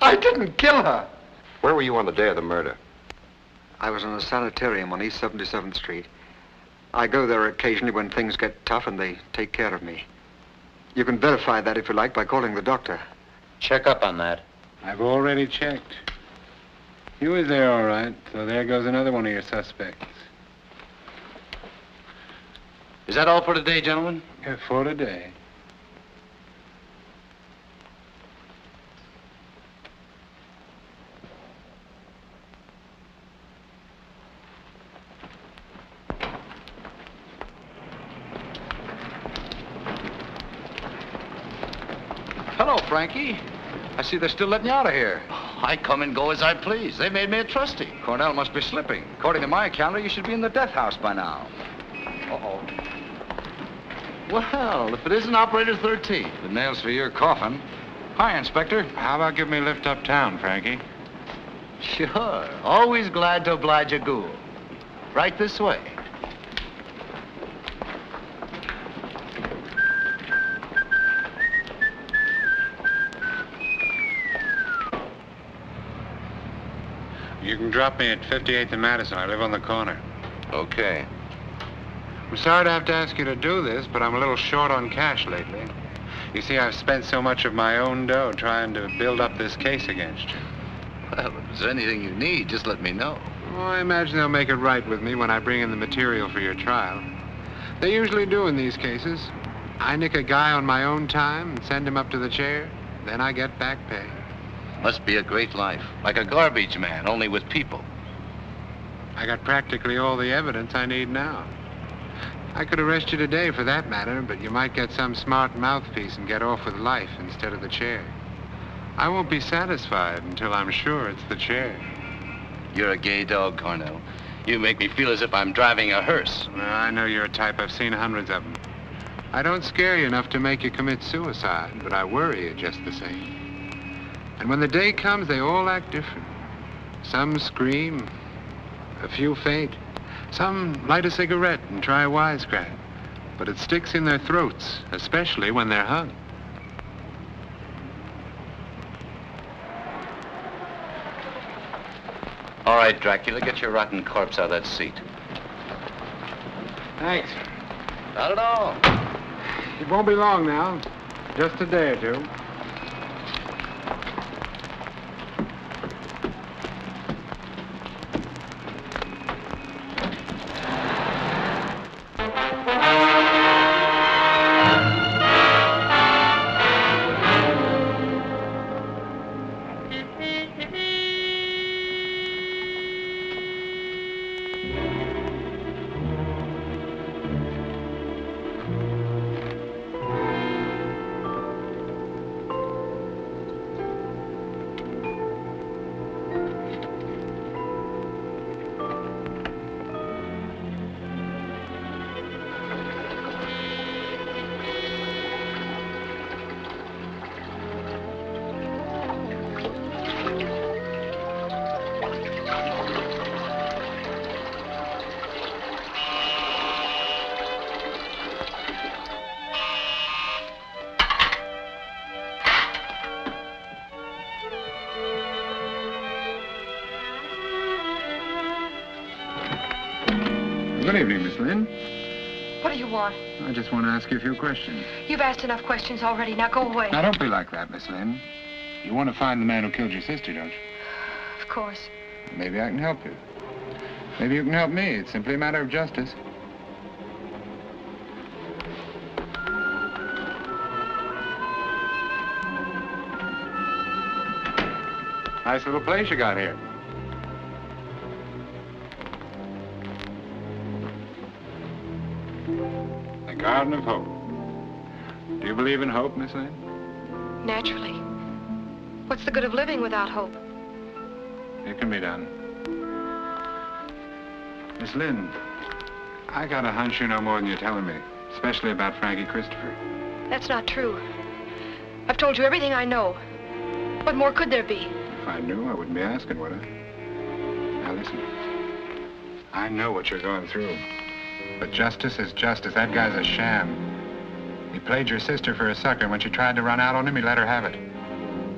Speaker 5: I didn't kill her. Where were you on the day of the murder?
Speaker 2: I was in a sanitarium on East 77th Street. I go there occasionally when things get tough and they take care of me. You can verify that if you like by calling the doctor.
Speaker 1: Check up on that.
Speaker 4: I've already checked. You were there all right, so there goes another one of your suspects.
Speaker 1: Is that all for today, gentlemen?
Speaker 4: Yeah, for today.
Speaker 15: Hello, Frankie. I see they're still letting you out of here. I come and go as I please. They made me a trustee. Cornell must be slipping. According to my calendar, you should be in the death house by now. Uh-oh. Well, if it isn't Operator 13. The nails for your coffin. Hi, Inspector.
Speaker 4: How about giving me a lift uptown, Frankie?
Speaker 15: Sure. Always glad to oblige a ghoul. Right this way.
Speaker 4: You can drop me at 58th and Madison. I live on the corner.
Speaker 15: Okay.
Speaker 4: I'm sorry to have to ask you to do this, but I'm a little short on cash lately. You see, I've spent so much of my own dough trying to build up this case against you.
Speaker 15: Well, if there's anything you need, just let me know.
Speaker 4: Oh, I imagine they'll make it right with me when I bring in the material for your trial. They usually do in these cases. I nick a guy on my own time and send him up to the chair. Then I get back pay.
Speaker 15: Must be a great life. Like a garbage man, only with people.
Speaker 4: I got practically all the evidence I need now. I could arrest you today for that matter, but you might get some smart mouthpiece and get off with life instead of the chair. I won't be satisfied until I'm sure it's the chair.
Speaker 15: You're a gay dog, Cornell. You make me feel as if I'm driving a hearse.
Speaker 4: Well, I know you're a type. I've seen hundreds of them. I don't scare you enough to make you commit suicide, but I worry you just the same. And when the day comes, they all act different. Some scream, a few faint. Some light a cigarette and try a wisecrack. But it sticks in their throats, especially when they're hung.
Speaker 15: All right, Dracula, get your rotten corpse out of that seat.
Speaker 4: Thanks.
Speaker 15: Not at all.
Speaker 4: It won't be long now. Just a day or two. Good evening, Miss Lynn.
Speaker 12: What do you want?
Speaker 4: I just want to ask you a few questions.
Speaker 12: You've asked enough questions already. Now go away.
Speaker 4: Now, don't be like that, Miss Lynn. You want to find the man who killed your sister, don't you?
Speaker 12: Of course.
Speaker 4: Maybe I can help you. Maybe you can help me. It's simply a matter of justice. Nice little place you got here. The Garden of Hope. Do you believe in hope, Miss Lynn?
Speaker 12: Naturally. What's the good of living without hope?
Speaker 4: It can be done. Miss Lynn, I got a hunch you know more than you're telling me, especially about Frankie Christopher.
Speaker 12: That's not true. I've told you everything I know. What more could there be?
Speaker 4: If I knew, I wouldn't be asking, would I? Now listen. I know what you're going through. But justice is justice. That guy's a sham. He played your sister for a sucker, and when she tried to run out on him, he let her have it.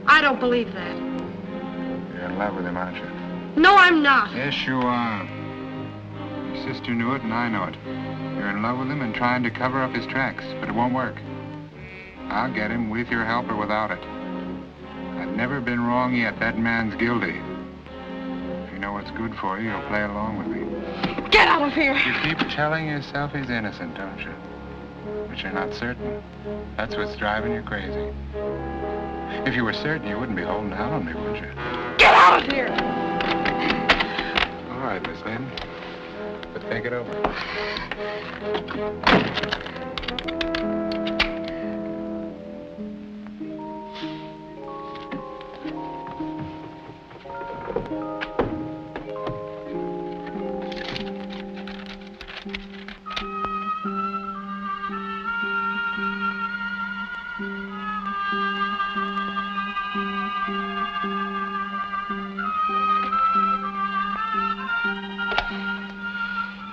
Speaker 12: I don't believe that.
Speaker 4: You're in love with him, aren't you?
Speaker 12: No, I'm not.
Speaker 4: Yes, you are. Your sister knew it, and I know it. You're in love with him and trying to cover up his tracks, but it won't work. I'll get him with your help or without it. I've never been wrong yet. That man's guilty. If you know what's good for you, you'll play along with me.
Speaker 12: Get out of here!
Speaker 4: You keep telling yourself he's innocent, don't you? But you're not certain. That's what's driving you crazy. If you were certain, you wouldn't be holding out on me, would you?
Speaker 12: Get out of here!
Speaker 4: All right, Miss Lynn. But think it over.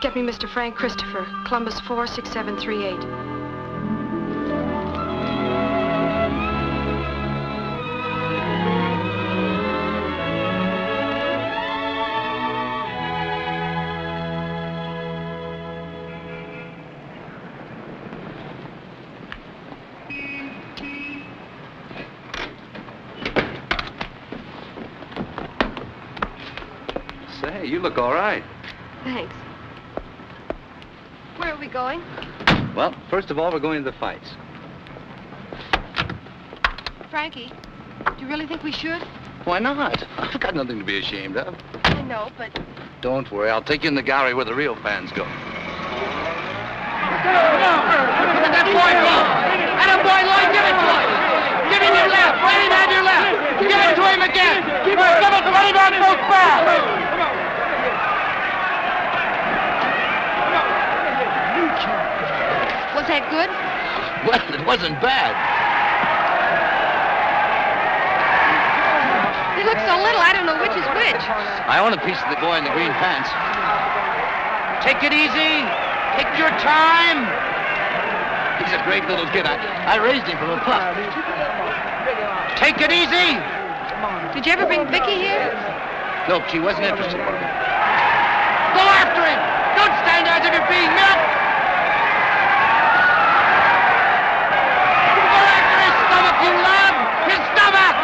Speaker 12: Get me Mr. Frank Christopher, Columbus 46738.
Speaker 15: Say, you look all right.
Speaker 12: Thanks. Where are we going?
Speaker 15: Well, first of all, we're going to the fights.
Speaker 12: Frankie, do you really think we should?
Speaker 15: Why not? I've got nothing to be ashamed of.
Speaker 12: I know, but...
Speaker 15: Don't worry, I'll take you in the gallery where the real fans go.
Speaker 3: Let that boy go! Let him, boy, Lloyd, give it to him! Give him your left, right in hand your left! Give it to him again! Give it to him on both fast!
Speaker 12: Was that good?
Speaker 15: Well, it wasn't bad.
Speaker 12: They look so little, I don't know which is which.
Speaker 15: I own a piece of the boy in the green pants.
Speaker 3: Take it easy. Take your time.
Speaker 15: He's a great little kid. I raised him from a pup.
Speaker 3: Take it easy.
Speaker 12: Did you ever bring Vicky here?
Speaker 15: No, she wasn't interested.
Speaker 3: Go after him. Don't stand there as if you're being milked. Go after his stomach, you love. His stomach.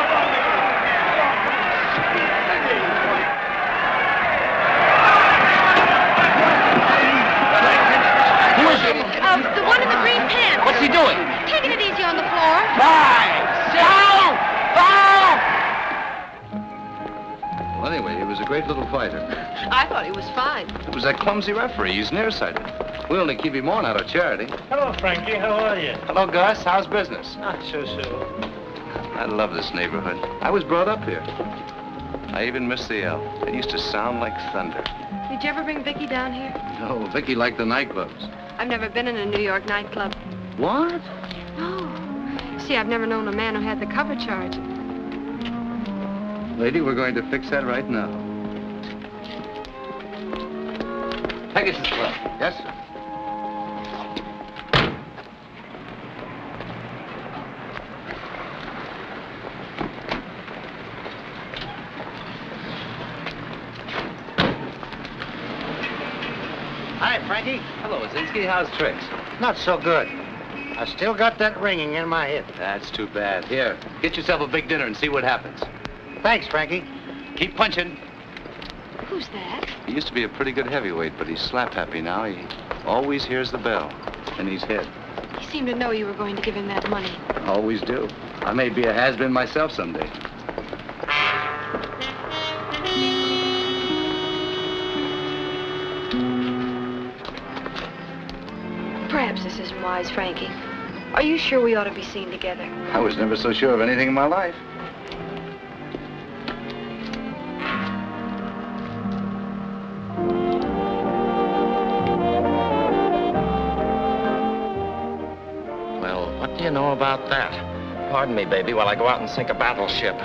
Speaker 15: Who is he?
Speaker 12: The one in the green pants.
Speaker 15: What's he doing?
Speaker 12: Taking it easy on the floor.
Speaker 3: 5, 6, foul.
Speaker 15: Well, anyway, he was a great little fighter.
Speaker 12: I thought he was fine.
Speaker 15: It was that clumsy referee. He's nearsighted. We only keep him on out of charity.
Speaker 17: Hello, Frankie. How are you?
Speaker 15: Hello, Gus. How's business?
Speaker 17: Not so.
Speaker 15: I love this neighborhood. I was brought up here. I even miss the L. It used to sound like thunder.
Speaker 12: Did you ever bring Vicky down here?
Speaker 15: No, Vicky liked the nightclubs.
Speaker 12: I've never been in a New York nightclub.
Speaker 15: What?
Speaker 12: No. See, I've never known a man who had the cover charge.
Speaker 15: Lady, we're going to fix that right now. Pegasus Club. Yes, sir.
Speaker 3: Hi,
Speaker 16: Frankie.
Speaker 9: Hello, Zinsky. How's tricks?
Speaker 16: Not so good. I still got that ringing in my head.
Speaker 15: That's too bad. Here, get yourself a big dinner and see what happens.
Speaker 16: Thanks, Frankie.
Speaker 15: Keep punching.
Speaker 12: Who's that?
Speaker 15: He used to be a pretty good heavyweight, but he's slap happy now. He always hears the bell, and he's hit.
Speaker 12: He seemed to know you were going to give him that money.
Speaker 15: Always do. I may be a has-been myself someday.
Speaker 12: Perhaps this isn't wise, Frankie. Are you sure we ought to be seen together?
Speaker 15: I was never so sure of anything in my life.
Speaker 9: Well, what do you know about that? Pardon me, baby, while I go out and sink a battleship.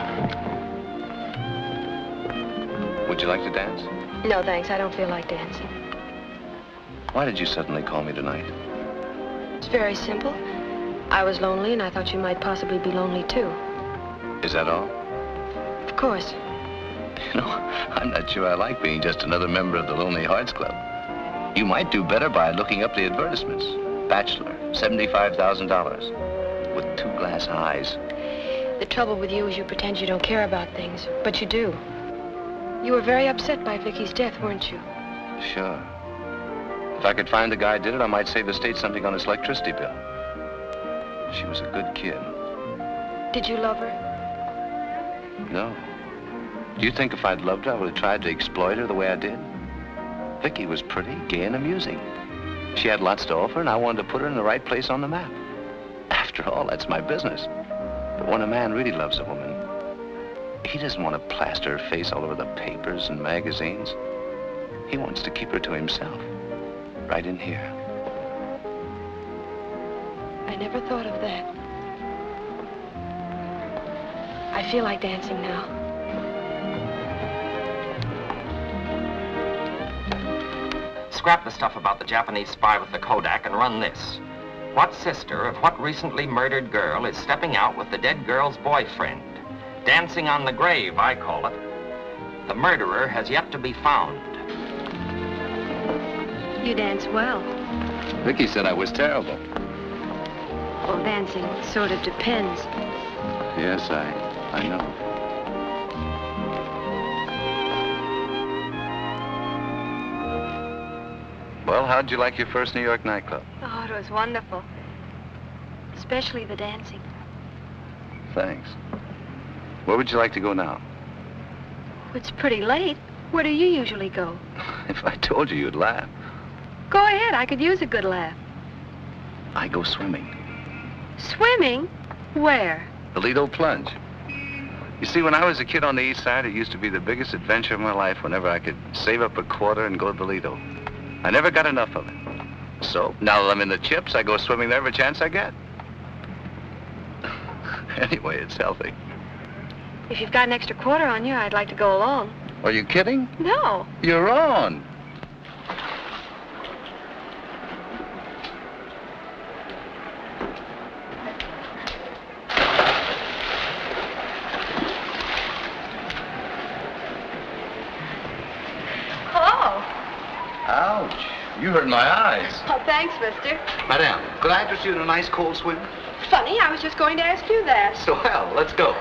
Speaker 15: Would you like to dance?
Speaker 12: No, thanks. I don't feel like dancing.
Speaker 15: Why did you suddenly call me tonight?
Speaker 12: It's very simple. I was lonely, and I thought you might possibly be lonely, too.
Speaker 15: Is that all?
Speaker 12: Of course.
Speaker 15: You know, I'm not sure I like being just another member of the Lonely Hearts Club. You might do better by looking up the advertisements. Bachelor, $75,000, with 2 glass eyes.
Speaker 12: The trouble with you is you pretend you don't care about things, but you do. You were very upset by Vicky's death, weren't you?
Speaker 15: Sure. If I could find the guy who did it, I might save the state something on his electricity bill. She was a good kid.
Speaker 12: Did you love her?
Speaker 15: No. Do you think if I'd loved her, I would have tried to exploit her the way I did? Vicky was pretty, gay, and amusing. She had lots to offer, and I wanted to put her in the right place on the map. After all, that's my business. But when a man really loves a woman, he doesn't want to plaster her face all over the papers and magazines. He wants to keep her to himself, right in here.
Speaker 12: I never thought of that. I feel like dancing now.
Speaker 9: Scrap the stuff about the Japanese spy with the Kodak and run this. What sister of what recently murdered girl is stepping out with the dead girl's boyfriend? Dancing on the grave, I call it. The murderer has yet to be found.
Speaker 12: You dance well.
Speaker 15: Vicky said I was terrible.
Speaker 12: Well, dancing sort of depends.
Speaker 15: Yes, I know. Well, how'd you like your first New York nightclub?
Speaker 12: Oh, it was wonderful. Especially the dancing.
Speaker 15: Thanks. Where would you like to go now?
Speaker 12: It's pretty late. Where do you usually go?
Speaker 15: If I told you, you'd laugh.
Speaker 12: Go ahead. I could use a good laugh.
Speaker 15: I go swimming.
Speaker 12: Swimming? Where?
Speaker 15: The Lido Plunge. You see, when I was a kid on the East Side, it used to be the biggest adventure of my life whenever I could save up a quarter and go to the Lido. I never got enough of it. So, now that I'm in the chips, I go swimming there every chance I get. Anyway, it's healthy.
Speaker 12: If you've got an extra quarter on you, I'd like to go along.
Speaker 15: Are you kidding?
Speaker 12: No.
Speaker 15: You're on.
Speaker 12: Hello.
Speaker 15: Ouch. You hurt my eyes.
Speaker 12: Oh, thanks, mister.
Speaker 15: Madame, could I interest you in a nice cold swim?
Speaker 12: Funny, I was just going to ask you that.
Speaker 15: Swell, let's go.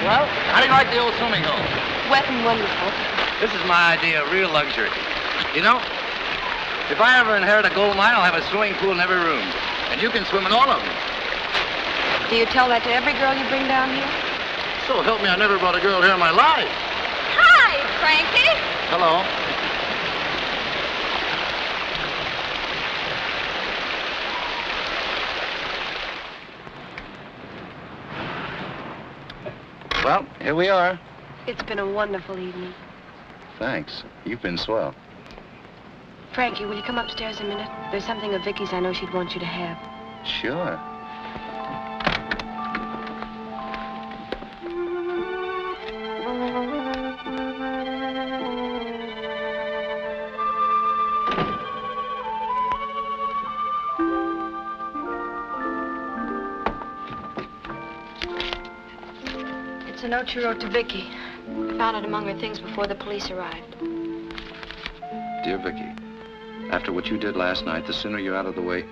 Speaker 15: Well, how do you like the old swimming hole?
Speaker 12: Wet and wonderful.
Speaker 15: This is my idea of real luxury. You know, if I ever inherit a gold mine, I'll have a swimming pool in every room. And you can swim in all of them.
Speaker 12: Do you tell that to every girl you bring down here?
Speaker 16: So help me, I never brought a girl here in my life.
Speaker 12: Hi, Frankie.
Speaker 16: Hello.
Speaker 15: Well, here we are.
Speaker 12: It's been a wonderful evening.
Speaker 15: Thanks. You've been swell.
Speaker 12: Frankie, will you come upstairs a minute? There's something of Vicky's I know she'd want you to have.
Speaker 15: Sure.
Speaker 12: a note you wrote to Vicky. I found it among her things before the police arrived.
Speaker 15: Dear Vicky, after what you did last night, the sooner you're out of the way...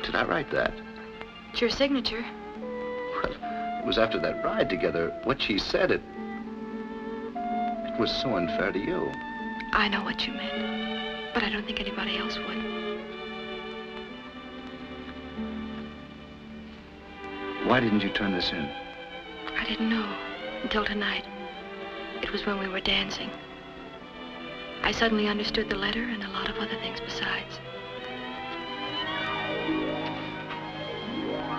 Speaker 15: Did I write that?
Speaker 12: It's your signature.
Speaker 15: Well, it was after that ride together. What she said, it was so unfair to you.
Speaker 12: I know what you meant, but I don't think anybody else would.
Speaker 15: Why didn't you turn this in?
Speaker 12: I didn't know until tonight. It was when we were dancing. I suddenly understood the letter and a lot of other things besides.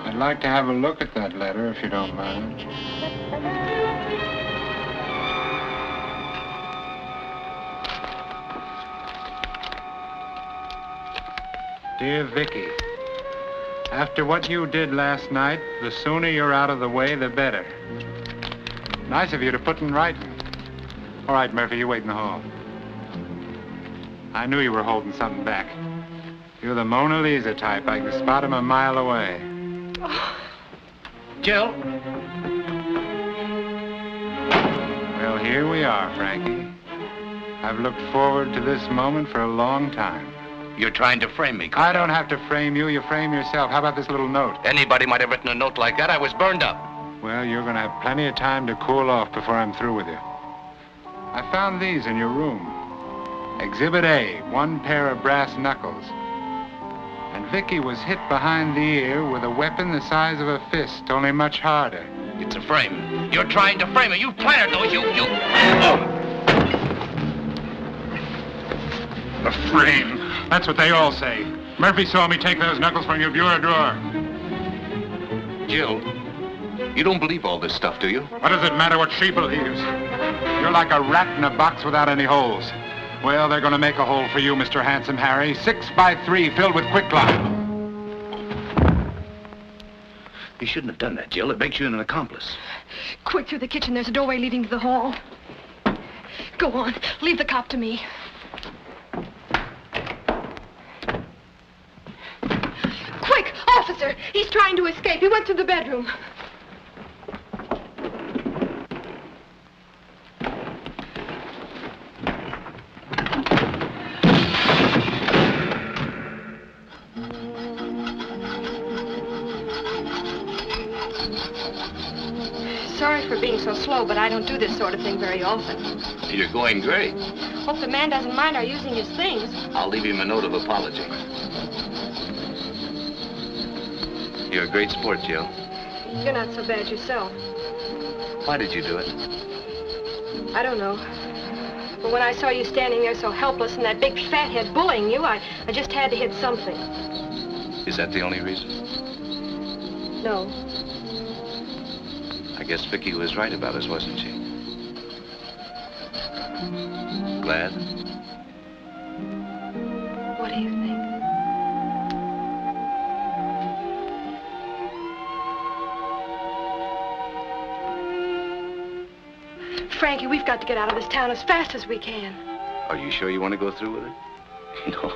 Speaker 4: I'd like to have a look at that letter, if you don't mind. Dear Vicky, after what you did last night, the sooner you're out of the way, the better. Nice of you to put in writing. All right, Murphy, you wait in the hall. I knew you were holding something back. You're the Mona Lisa type. I can spot him a mile away.
Speaker 12: Oh.
Speaker 13: Jill?
Speaker 4: Well, here we are, Frankie. I've looked forward to this moment for a long time.
Speaker 15: You're trying to frame me, Cornell.
Speaker 4: I don't have to frame you. You frame yourself. How about this little note?
Speaker 15: Anybody might have written a note like that. I was burned up.
Speaker 4: Well, you're going to have plenty of time to cool off before I'm through with you. I found these in your room. Exhibit A, one pair of brass knuckles. And Vicky was hit behind the ear with a weapon the size of a fist, only much harder.
Speaker 15: It's a frame. You're trying to frame it. You planted those. You... Oh.
Speaker 4: A frame. That's what they all say. Murphy saw me take those knuckles from your bureau drawer.
Speaker 15: Jill, you don't believe all this stuff, do you?
Speaker 4: What does it matter what she believes? You're like a rat in a box without any holes. Well, they're going to make a hole for you, Mr. Handsome Harry. 6 by 3 filled with quicklime.
Speaker 15: You shouldn't have done that, Jill. It makes you an accomplice.
Speaker 12: Quick, through the kitchen. There's a doorway leading to the hall. Go on. Leave the cop to me. Quick! Officer! He's trying to escape. He went to the bedroom. Sorry for being so slow, but I don't do this sort of thing very often.
Speaker 15: You're going great.
Speaker 12: Hope the man doesn't mind our using his things.
Speaker 15: I'll leave him a note of apology. You're a great sport, Jill.
Speaker 12: You're not so bad yourself.
Speaker 15: Why did you do it?
Speaker 12: I don't know. But when I saw you standing there so helpless and that big fathead bullying you, I just had to hit something.
Speaker 15: Is that the only reason?
Speaker 12: No.
Speaker 15: I guess Vicky was right about us, wasn't she? Glad?
Speaker 12: What do you think? Frankie, we've got to get out of this town as fast as we can.
Speaker 15: Are you sure you want to go through with it? You know,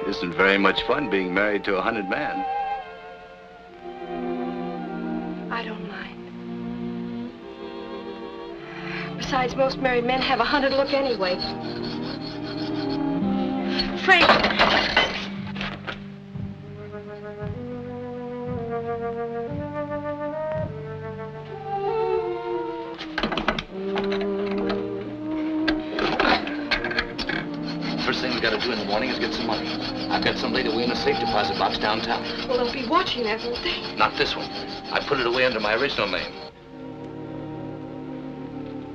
Speaker 15: it isn't very much fun being married to a 100 man.
Speaker 12: I don't mind. Besides, most married men have a hunted look anyway. Frank!
Speaker 15: First thing we got to do in the morning is get some money. I've got some laid away in a safe deposit box downtown.
Speaker 12: Well, they'll be watching that, won't they?
Speaker 15: Not this one. I put it away under my original name.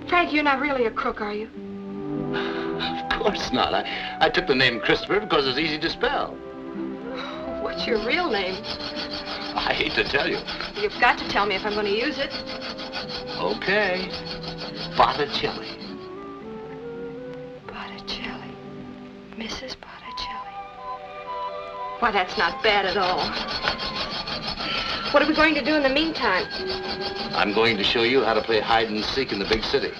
Speaker 12: Frank, you're not really a crook, are you?
Speaker 15: Of course not. I took the name Christopher because it's easy to spell.
Speaker 12: What's your real name?
Speaker 15: I hate to tell you.
Speaker 12: You've got to tell me if I'm going to use it.
Speaker 15: Okay. Botticelli.
Speaker 12: Botticelli. Mrs. Botticelli. Why, that's not bad at all. What are we going to do in the meantime?
Speaker 15: I'm going to show you how to play hide and seek in the big city.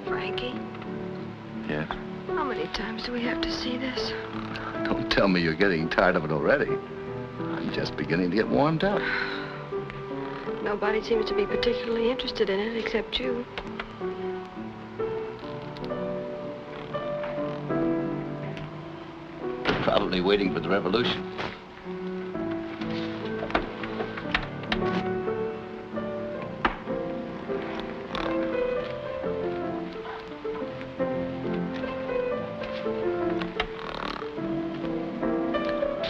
Speaker 12: Frankie?
Speaker 15: Yeah?
Speaker 12: many times do we have to see this?
Speaker 15: Don't tell me you're getting tired of it already. I'm just beginning to get warmed up.
Speaker 12: Nobody seems to be particularly interested in it except you.
Speaker 15: Probably waiting for the revolution.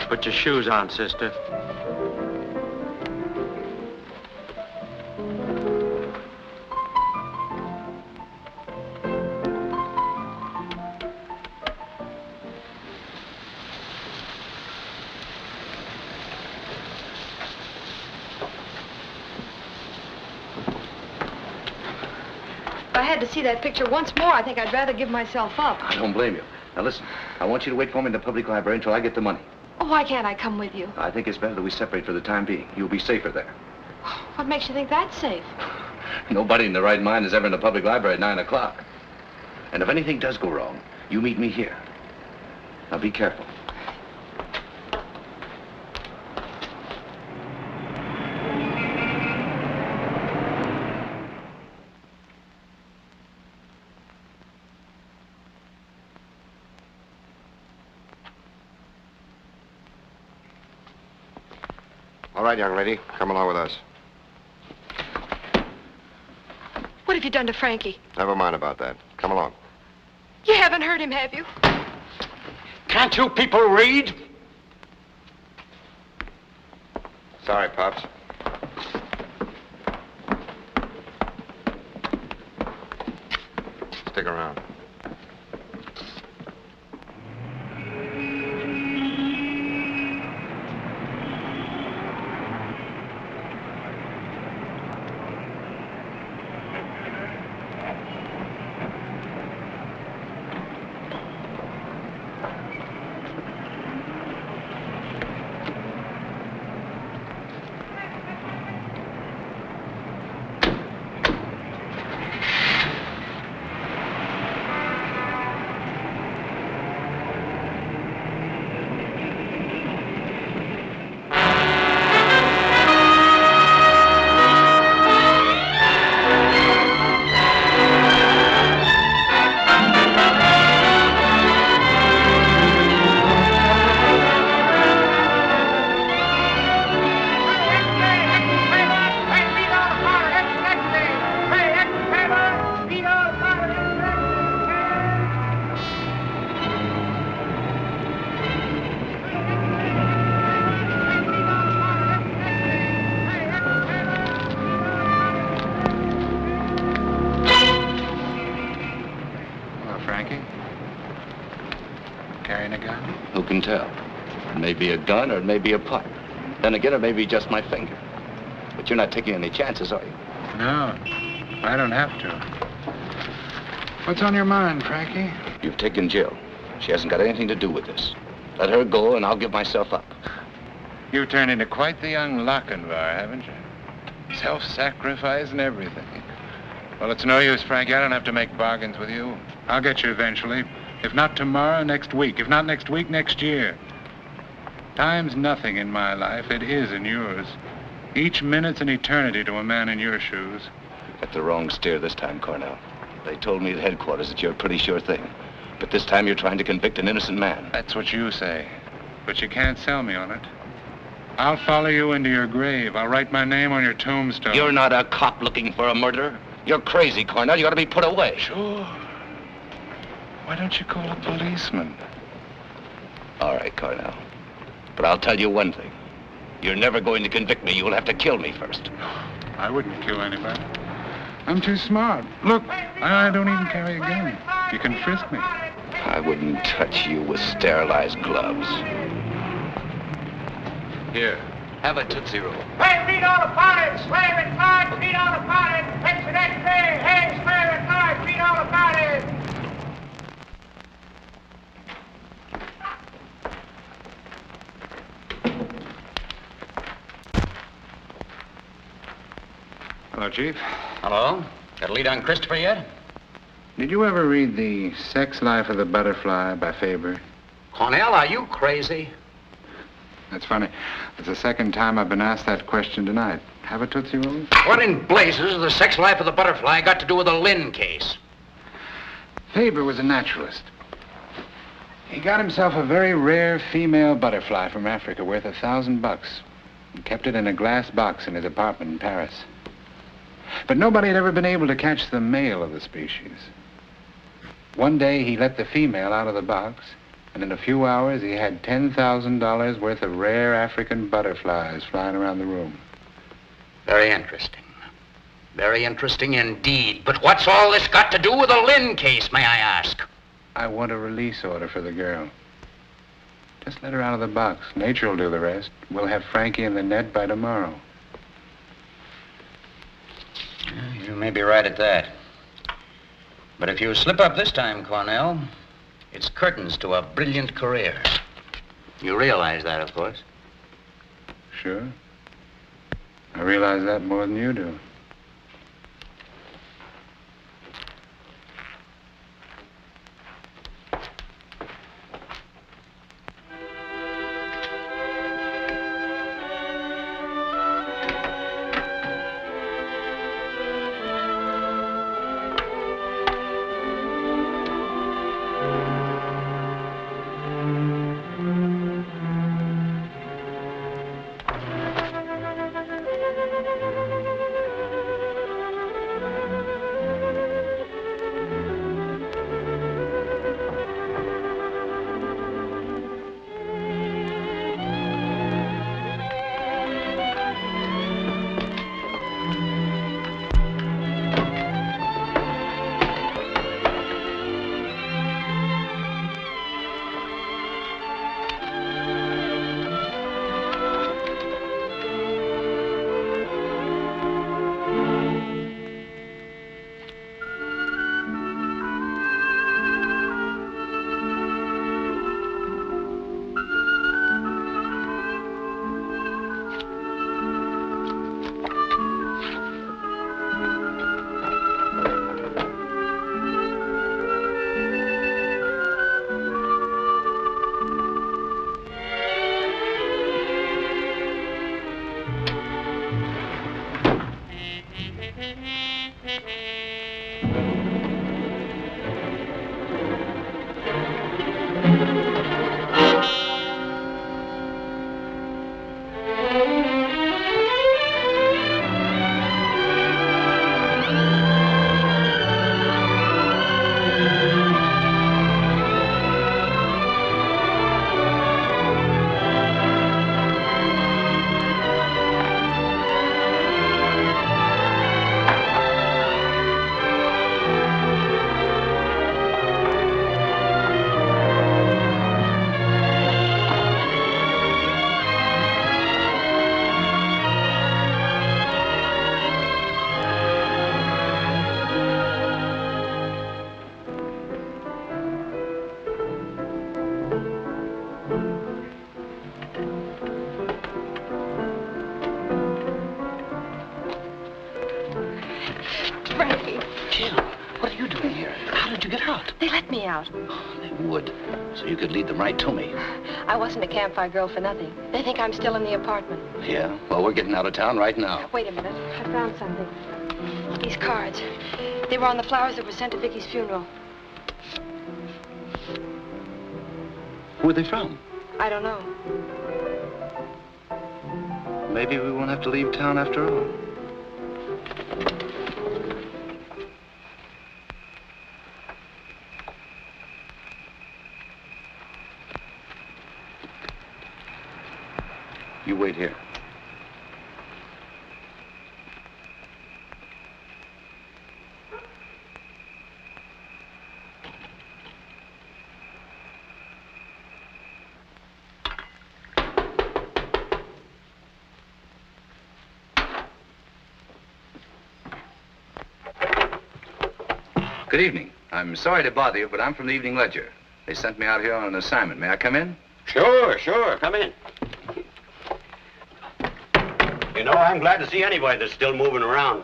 Speaker 1: Put your shoes on, sister.
Speaker 12: If I had to see that picture once more, I think I'd rather give myself up.
Speaker 15: I don't blame you. Now listen, I want you to wait for me in the public library until I get the money.
Speaker 12: Oh, why can't I come with you?
Speaker 15: I think it's better that we separate for the time being. You'll be safer there.
Speaker 12: What makes you think that's safe?
Speaker 15: Nobody in their right mind is ever in the public library at 9 o'clock. And if anything does go wrong, you meet me here. Now be careful.
Speaker 18: All right, young lady, come along with us.
Speaker 12: What have you done to Frankie?
Speaker 18: Never mind about that. Come along.
Speaker 12: You haven't hurt him, have you?
Speaker 1: Can't you people read?
Speaker 18: Sorry, Pops. Stick around.
Speaker 15: Who can tell? It may be a gun or it may be a pipe. Then again, it may be just my finger. But you're not taking any chances, are you?
Speaker 4: No, I don't have to. What's on your mind, Frankie?
Speaker 15: You've taken Jill. She hasn't got anything to do with this. Let her go and I'll give myself up.
Speaker 4: You've turned into quite the young Lochinvar, haven't you? Self-sacrifice and everything. Well, it's no use, Frankie. I don't have to make bargains with you. I'll get you eventually. If not tomorrow, next week. If not next week, next year. Time's nothing in my life. It is in yours. Each minute's an eternity to a man in your shoes.
Speaker 15: Got the wrong steer this time, Cornell. They told me at headquarters that you're a pretty sure thing. But this time you're trying to convict an innocent man.
Speaker 4: That's what you say. But you can't sell me on it. I'll follow you into your grave. I'll write my name on your tombstone.
Speaker 15: You're not a cop looking for a murderer. You're crazy, Cornell. You ought to be put away.
Speaker 4: Sure. Why don't you call a policeman?
Speaker 15: All right, Cornell. But I'll tell you one thing. You're never going to convict me. You'll have to kill me first.
Speaker 4: I wouldn't kill anybody. I'm too smart. Look, I don't even carry a gun. You can frisk me.
Speaker 15: I wouldn't touch you with sterilized gloves. Here, have a Tootsie Roll.
Speaker 3: Hey, beat all the parties! Slave and cards, beat all the parties! It's the next day! Hey, slave and cards, beat all the parties!
Speaker 4: Hello, Chief.
Speaker 1: Hello? Got a lead on Christopher yet?
Speaker 4: Did you ever read The Sex Life of the Butterfly by Faber?
Speaker 1: Cornell, are you crazy?
Speaker 4: That's funny. It's the second time I've been asked that question tonight. Have a Tootsie Roll?
Speaker 1: What in blazes has the sex life of the butterfly got to do with the Lynn case?
Speaker 4: Faber was a naturalist. He got himself a very rare female butterfly from Africa worth $1,000 and kept it in a glass box in his apartment in Paris. But nobody had ever been able to catch the male of the species. One day he let the female out of the box, and in a few hours he had $10,000 worth of rare African butterflies flying around the room.
Speaker 1: Very interesting. Very interesting indeed. But what's all this got to do with the Lynn case, may I ask?
Speaker 4: I want a release order for the girl. Just let her out of the box. Nature will do the rest. We'll have Frankie in the net by tomorrow.
Speaker 1: You may be right at that. But if you slip up this time, Cornell, it's curtains to a brilliant career. You realize that, of course.
Speaker 4: Sure. I realize that more than you do.
Speaker 7: Out.
Speaker 13: They would, so you could lead them right to me.
Speaker 7: I wasn't a campfire girl for nothing. They think I'm still in the apartment.
Speaker 13: Yeah? Well, we're getting out of town right now.
Speaker 7: Wait a minute. I found something. These cards. They were on the flowers that were sent to Vicky's funeral.
Speaker 13: Who are they from?
Speaker 7: I don't know.
Speaker 13: Maybe we won't have to leave town after all. You wait here. Good evening. I'm sorry to bother you, but I'm from the Evening Ledger. They sent me out here on an assignment. May I come in?
Speaker 19: Sure. Come in. You know, I'm glad to see anybody that's still moving around.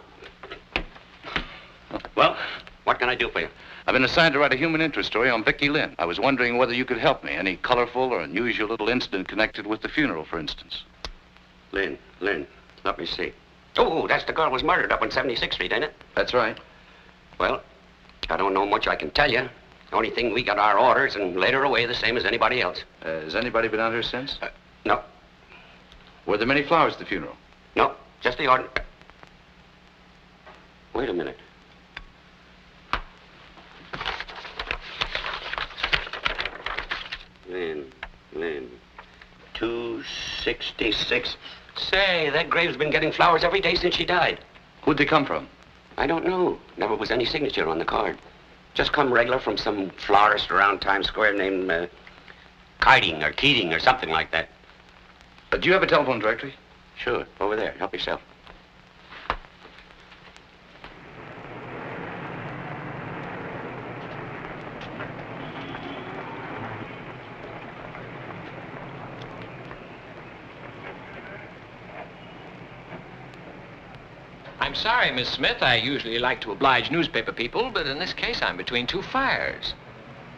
Speaker 19: Well, What can I do for you?
Speaker 13: I've been assigned to write a human interest story on Vicky Lynn. I was wondering whether you could help me. Any colorful or unusual little incident connected with the funeral, for instance.
Speaker 19: Lynn. Let me see. Oh, that's the girl who was murdered up on 76th Street, ain't it?
Speaker 13: That's right.
Speaker 19: Well, I don't know much I can tell you. The only thing, we got our orders and laid her away the same as anybody else.
Speaker 13: Has anybody been out here since?
Speaker 19: No.
Speaker 13: Were there many flowers at the funeral?
Speaker 19: No, just the order. Wait a minute. Lynn. 266. Say, that grave's been getting flowers every day since she died.
Speaker 13: Who'd they come from?
Speaker 19: I don't know. Never was any signature on the card. Just come regular from some florist around Times Square named Keating or something like that.
Speaker 13: Do you have a telephone directory?
Speaker 19: Sure, over there. Help yourself.
Speaker 20: I'm sorry, Miss Smith. I usually like to oblige newspaper people, but in this case, I'm between two fires.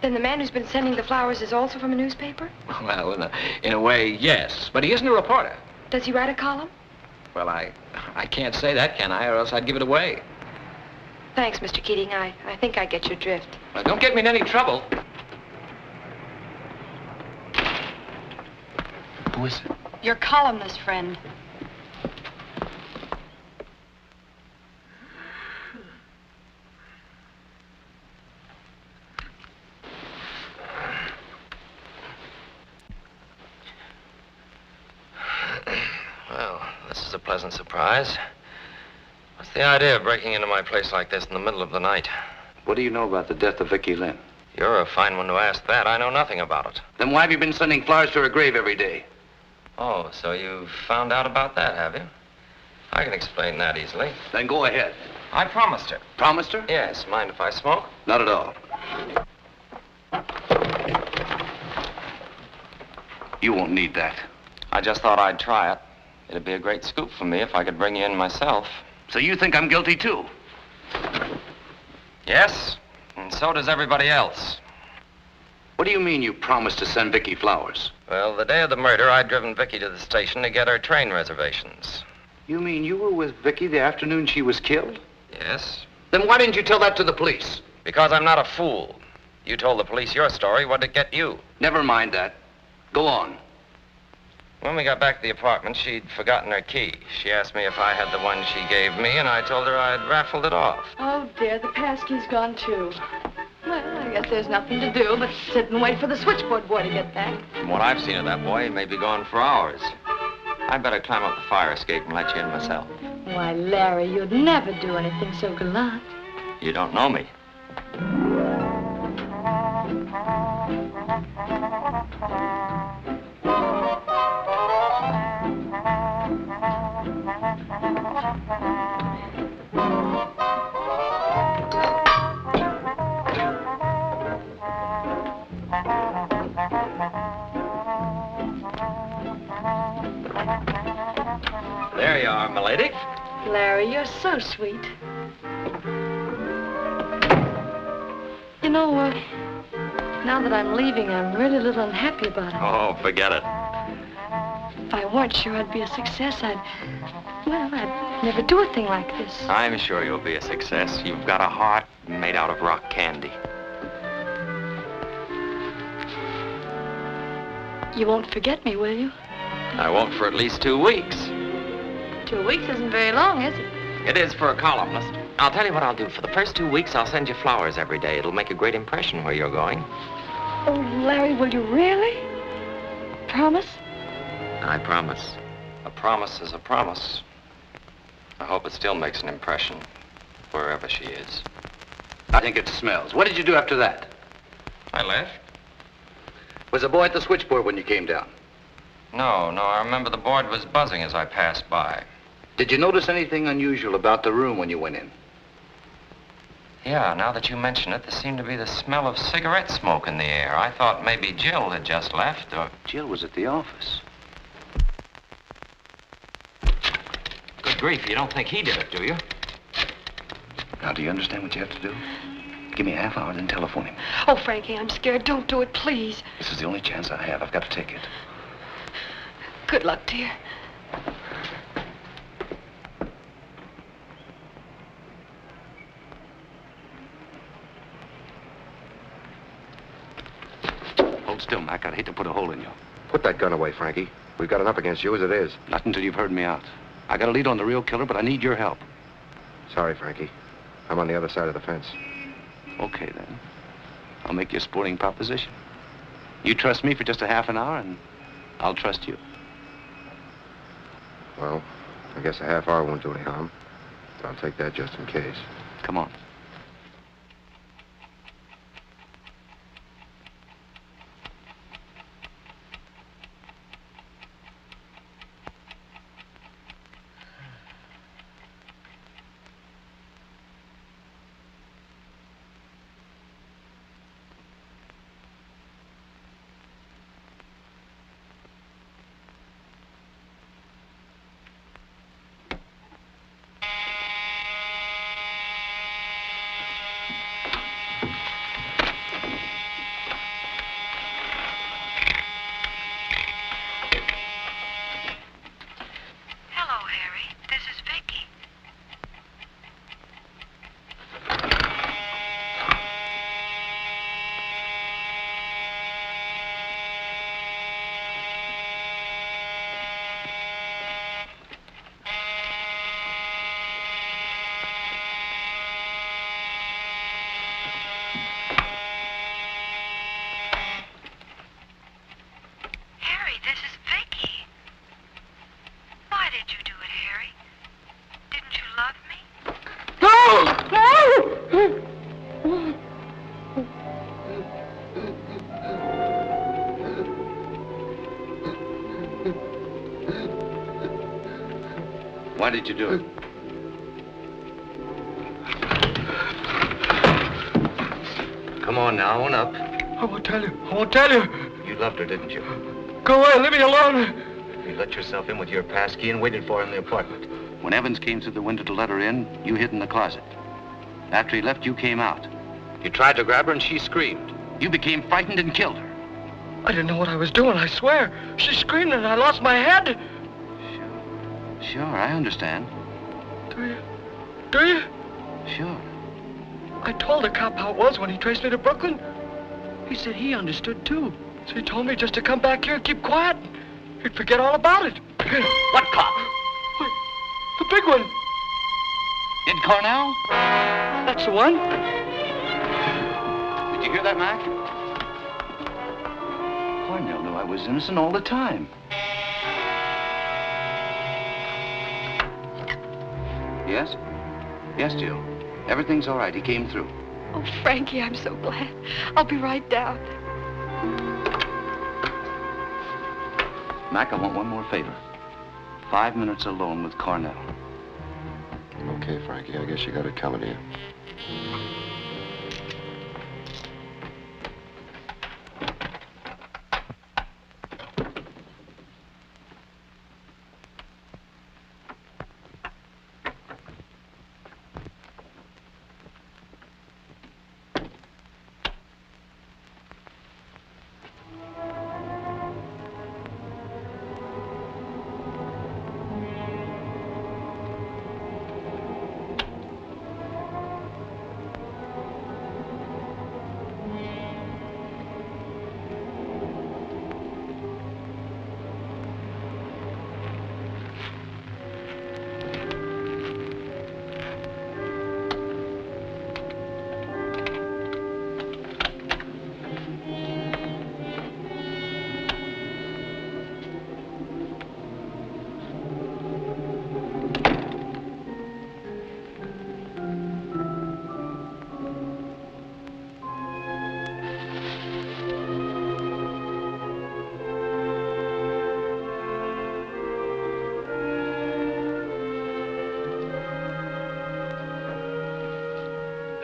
Speaker 12: Then the man who's been sending the flowers is also from a newspaper?
Speaker 20: Well, in a way, yes. But he isn't a reporter.
Speaker 12: Does he write a column?
Speaker 20: Well, I can't say that, can I? Or else I'd give it away.
Speaker 12: Thanks, Mr. Keating. I think I get your drift.
Speaker 20: Well, don't get me in any trouble.
Speaker 13: Who is it?
Speaker 12: Your columnist friend.
Speaker 6: Well, this is a pleasant surprise. What's the idea of breaking into my place like this in the middle of the night?
Speaker 13: What do you know about the death of Vicky Lynn?
Speaker 6: You're a fine one to ask that. I know nothing about it.
Speaker 13: Then why have you been sending flowers to her grave every day?
Speaker 6: Oh, so you've found out about that, have you? I can explain that easily.
Speaker 13: Then go ahead.
Speaker 6: I promised her.
Speaker 13: Promised her?
Speaker 6: Yes. Mind if I smoke?
Speaker 13: Not at all. You won't need that.
Speaker 6: I just thought I'd try it. It'd be a great scoop for me if I could bring you in myself.
Speaker 13: So you think I'm guilty, too?
Speaker 6: Yes, and so does everybody else.
Speaker 13: What do you mean you promised to send Vicky flowers?
Speaker 6: Well, the day of the murder, I'd driven Vicky to the station to get her train reservations.
Speaker 13: You mean you were with Vicky the afternoon she was killed?
Speaker 6: Yes.
Speaker 13: Then why didn't you tell that to the police?
Speaker 6: Because I'm not a fool. You told the police your story. What'd it get you?
Speaker 13: Never mind that. Go on.
Speaker 6: When we got back to the apartment, she'd forgotten her key. She asked me if I had the one she gave me, and I told her I'd raffled it off.
Speaker 12: Oh, dear, the passkey's gone, too. Well, I guess there's nothing to do but sit and wait for the switchboard boy to get back.
Speaker 6: From what I've seen of that boy, he may be gone for hours. I'd better climb up the fire escape and let you in myself.
Speaker 12: Why, Larry, you'd never do anything so gallant.
Speaker 6: You don't know me. There you are, milady.
Speaker 12: Larry, you're so sweet. You know, now that I'm leaving, I'm really a little unhappy about it.
Speaker 6: Oh, forget it.
Speaker 12: If I weren't sure I'd be a success, I'd never do a thing like this.
Speaker 6: I'm sure you'll be a success. You've got a heart made out of rock candy.
Speaker 12: You won't forget me, will you?
Speaker 6: I won't for at least 2 weeks.
Speaker 12: 2 weeks isn't very long, is it?
Speaker 6: It is for a columnist. I'll tell you what I'll do. For the first 2 weeks, I'll send you flowers every day. It'll make a great impression where you're going.
Speaker 12: Oh, Larry, will you really? Promise?
Speaker 6: I promise. A promise is a promise. I hope it still makes an impression, wherever she is.
Speaker 13: I think it smells. What did you do after that?
Speaker 6: I left.
Speaker 13: Was the boy at the switchboard when you came down?
Speaker 6: No, I remember the board was buzzing as I passed by.
Speaker 13: Did you notice anything unusual about the room when you went in?
Speaker 6: Yeah, now that you mention it, there seemed to be the smell of cigarette smoke in the air. I thought maybe Jill had just left, or...
Speaker 13: Jill was at the office.
Speaker 6: Good grief, you don't think he did it, do you?
Speaker 13: Now, do you understand what you have to do?
Speaker 21: Give me a half hour, then telephone him.
Speaker 12: Oh, Frankie, I'm scared. Don't do it, please.
Speaker 21: This is the only chance I have. I've got to take it.
Speaker 12: Good luck, dear.
Speaker 21: Hold still, Mac. I'd hate to put a hole in you.
Speaker 18: Put that gun away, Frankie. We've got enough against you as it is.
Speaker 21: Not until you've heard me out. I got a lead on the real killer, but I need your help.
Speaker 18: Sorry, Frankie. I'm on the other side of the fence.
Speaker 21: Okay, then. I'll make you a sporting proposition. You trust me for just a half an hour, and I'll trust you.
Speaker 18: Well, I guess a half hour won't do any harm. But I'll take that just in case.
Speaker 21: Come on. Why did you do it? Come on now, own up.
Speaker 3: I won't tell you. I won't tell you.
Speaker 21: You loved her, didn't you?
Speaker 3: Go away. Leave me alone.
Speaker 21: You let yourself in with your pass key and waited for her in the apartment. When Evans came through the window to let her in, you hid in the closet. After he left, you came out. You tried to grab her and she screamed. You became frightened and killed her.
Speaker 3: I didn't know what I was doing, I swear. She screamed and I lost my head.
Speaker 21: Sure, I understand.
Speaker 3: Do you? Do you?
Speaker 21: Sure.
Speaker 3: I told the cop how it was when he traced me to Brooklyn.
Speaker 10: He said he understood, too.
Speaker 3: So he told me just to come back here and keep quiet. He'd forget all about it.
Speaker 21: What cop?
Speaker 3: Wait, the big one.
Speaker 21: Did Cornell?
Speaker 3: That's the one.
Speaker 21: Did you hear that, Mac? Cornell knew I was innocent all the time. Yes? Yes, Jill. Everything's all right. He came through.
Speaker 12: Oh, Frankie, I'm so glad. I'll be right down.
Speaker 21: Mac, I want one more favor. 5 minutes alone with Cornell.
Speaker 18: Okay, Frankie, I guess you got it coming to you.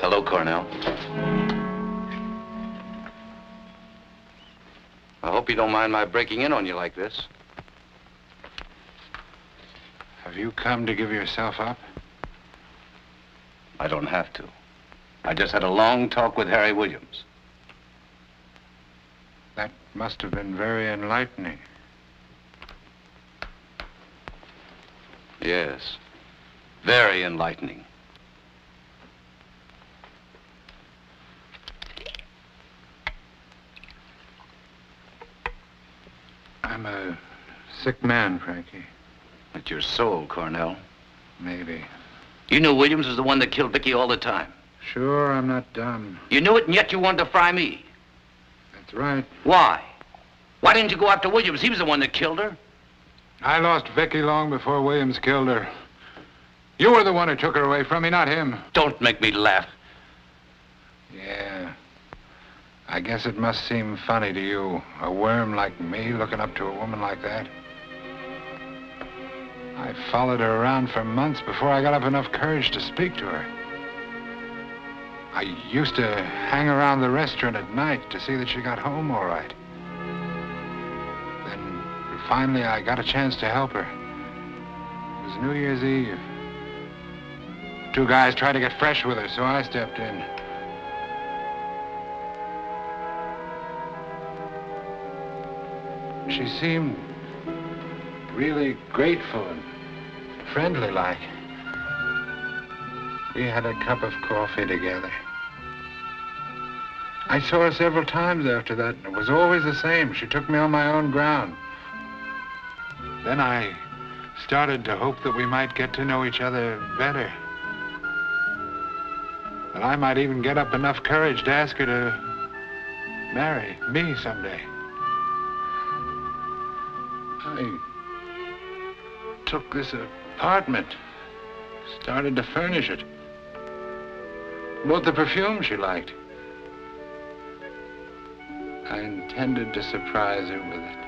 Speaker 21: Hello, Cornell. I hope you don't mind my breaking in on you like this.
Speaker 4: Have you come to give yourself up?
Speaker 21: I don't have to. I just had a long talk with Harry Williams.
Speaker 4: That must have been very enlightening.
Speaker 21: Yes. Very enlightening.
Speaker 4: I'm a sick man, Frankie.
Speaker 21: But your soul, Cornell.
Speaker 4: Maybe.
Speaker 21: You knew Williams was the one that killed Vicky all the time.
Speaker 4: Sure, I'm not dumb.
Speaker 21: You knew it, and yet you wanted to fry me.
Speaker 4: That's right.
Speaker 21: Why? Why didn't you go after Williams? He was the one that killed her.
Speaker 4: I lost Vicky long before Williams killed her. You were the one who took her away from me, not him.
Speaker 21: Don't make me laugh.
Speaker 4: Yeah. I guess it must seem funny to you, a worm like me looking up to a woman like that. I followed her around for months before I got up enough courage to speak to her. I used to hang around the restaurant at night to see that she got home all right. Then finally I got a chance to help her. It was New Year's Eve. 2 guys tried to get fresh with her, so I stepped in. She seemed really grateful and friendly-like. We had a cup of coffee together. I saw her several times after that, and it was always the same. She took me on my own ground. Then I started to hope that we might get to know each other better. That I might even get up enough courage to ask her to marry me someday. I took this apartment, started to furnish it. Bought the perfume she liked. I intended to surprise her with it.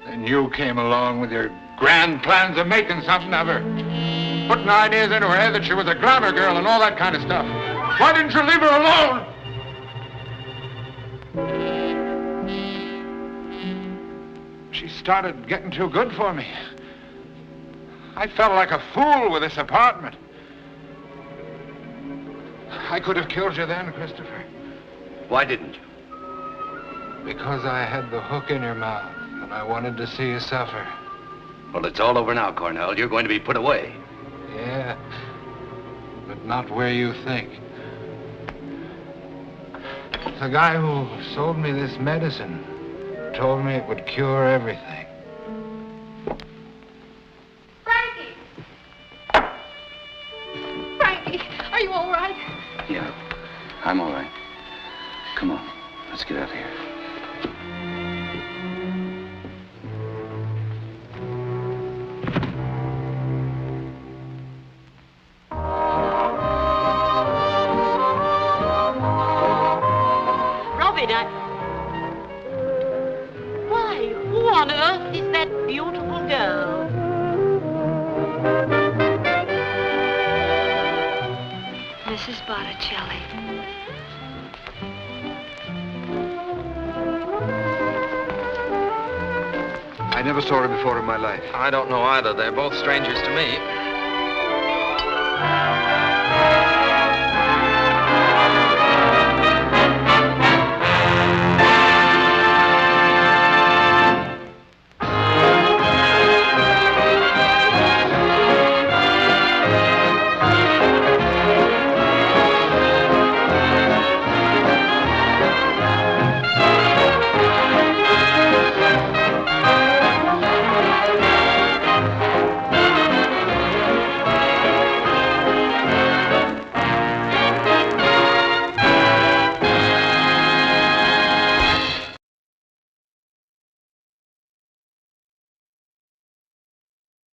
Speaker 4: Then you came along with your grand plans of making something of her. Putting ideas into her head that she was a glamour girl and all that kind of stuff. Why didn't you leave her alone? She started getting too good for me. I felt like a fool with this apartment. I could have killed you then, Christopher.
Speaker 21: Why didn't you?
Speaker 4: Because I had the hook in your mouth, and I wanted to see you suffer.
Speaker 21: Well, it's all over now, Cornell. You're going to be put away.
Speaker 4: Yeah, but not where you think. The guy who sold me this medicine told me it would cure everything.
Speaker 12: Frankie, are you all right?
Speaker 21: Yeah, I'm all right. Come on, let's get out of here.
Speaker 8: Robin, Why, who on earth is that beautiful girl?
Speaker 12: Mrs. Botticelli.
Speaker 2: I never saw her before in my life.
Speaker 6: I don't know either. They're both strangers to me.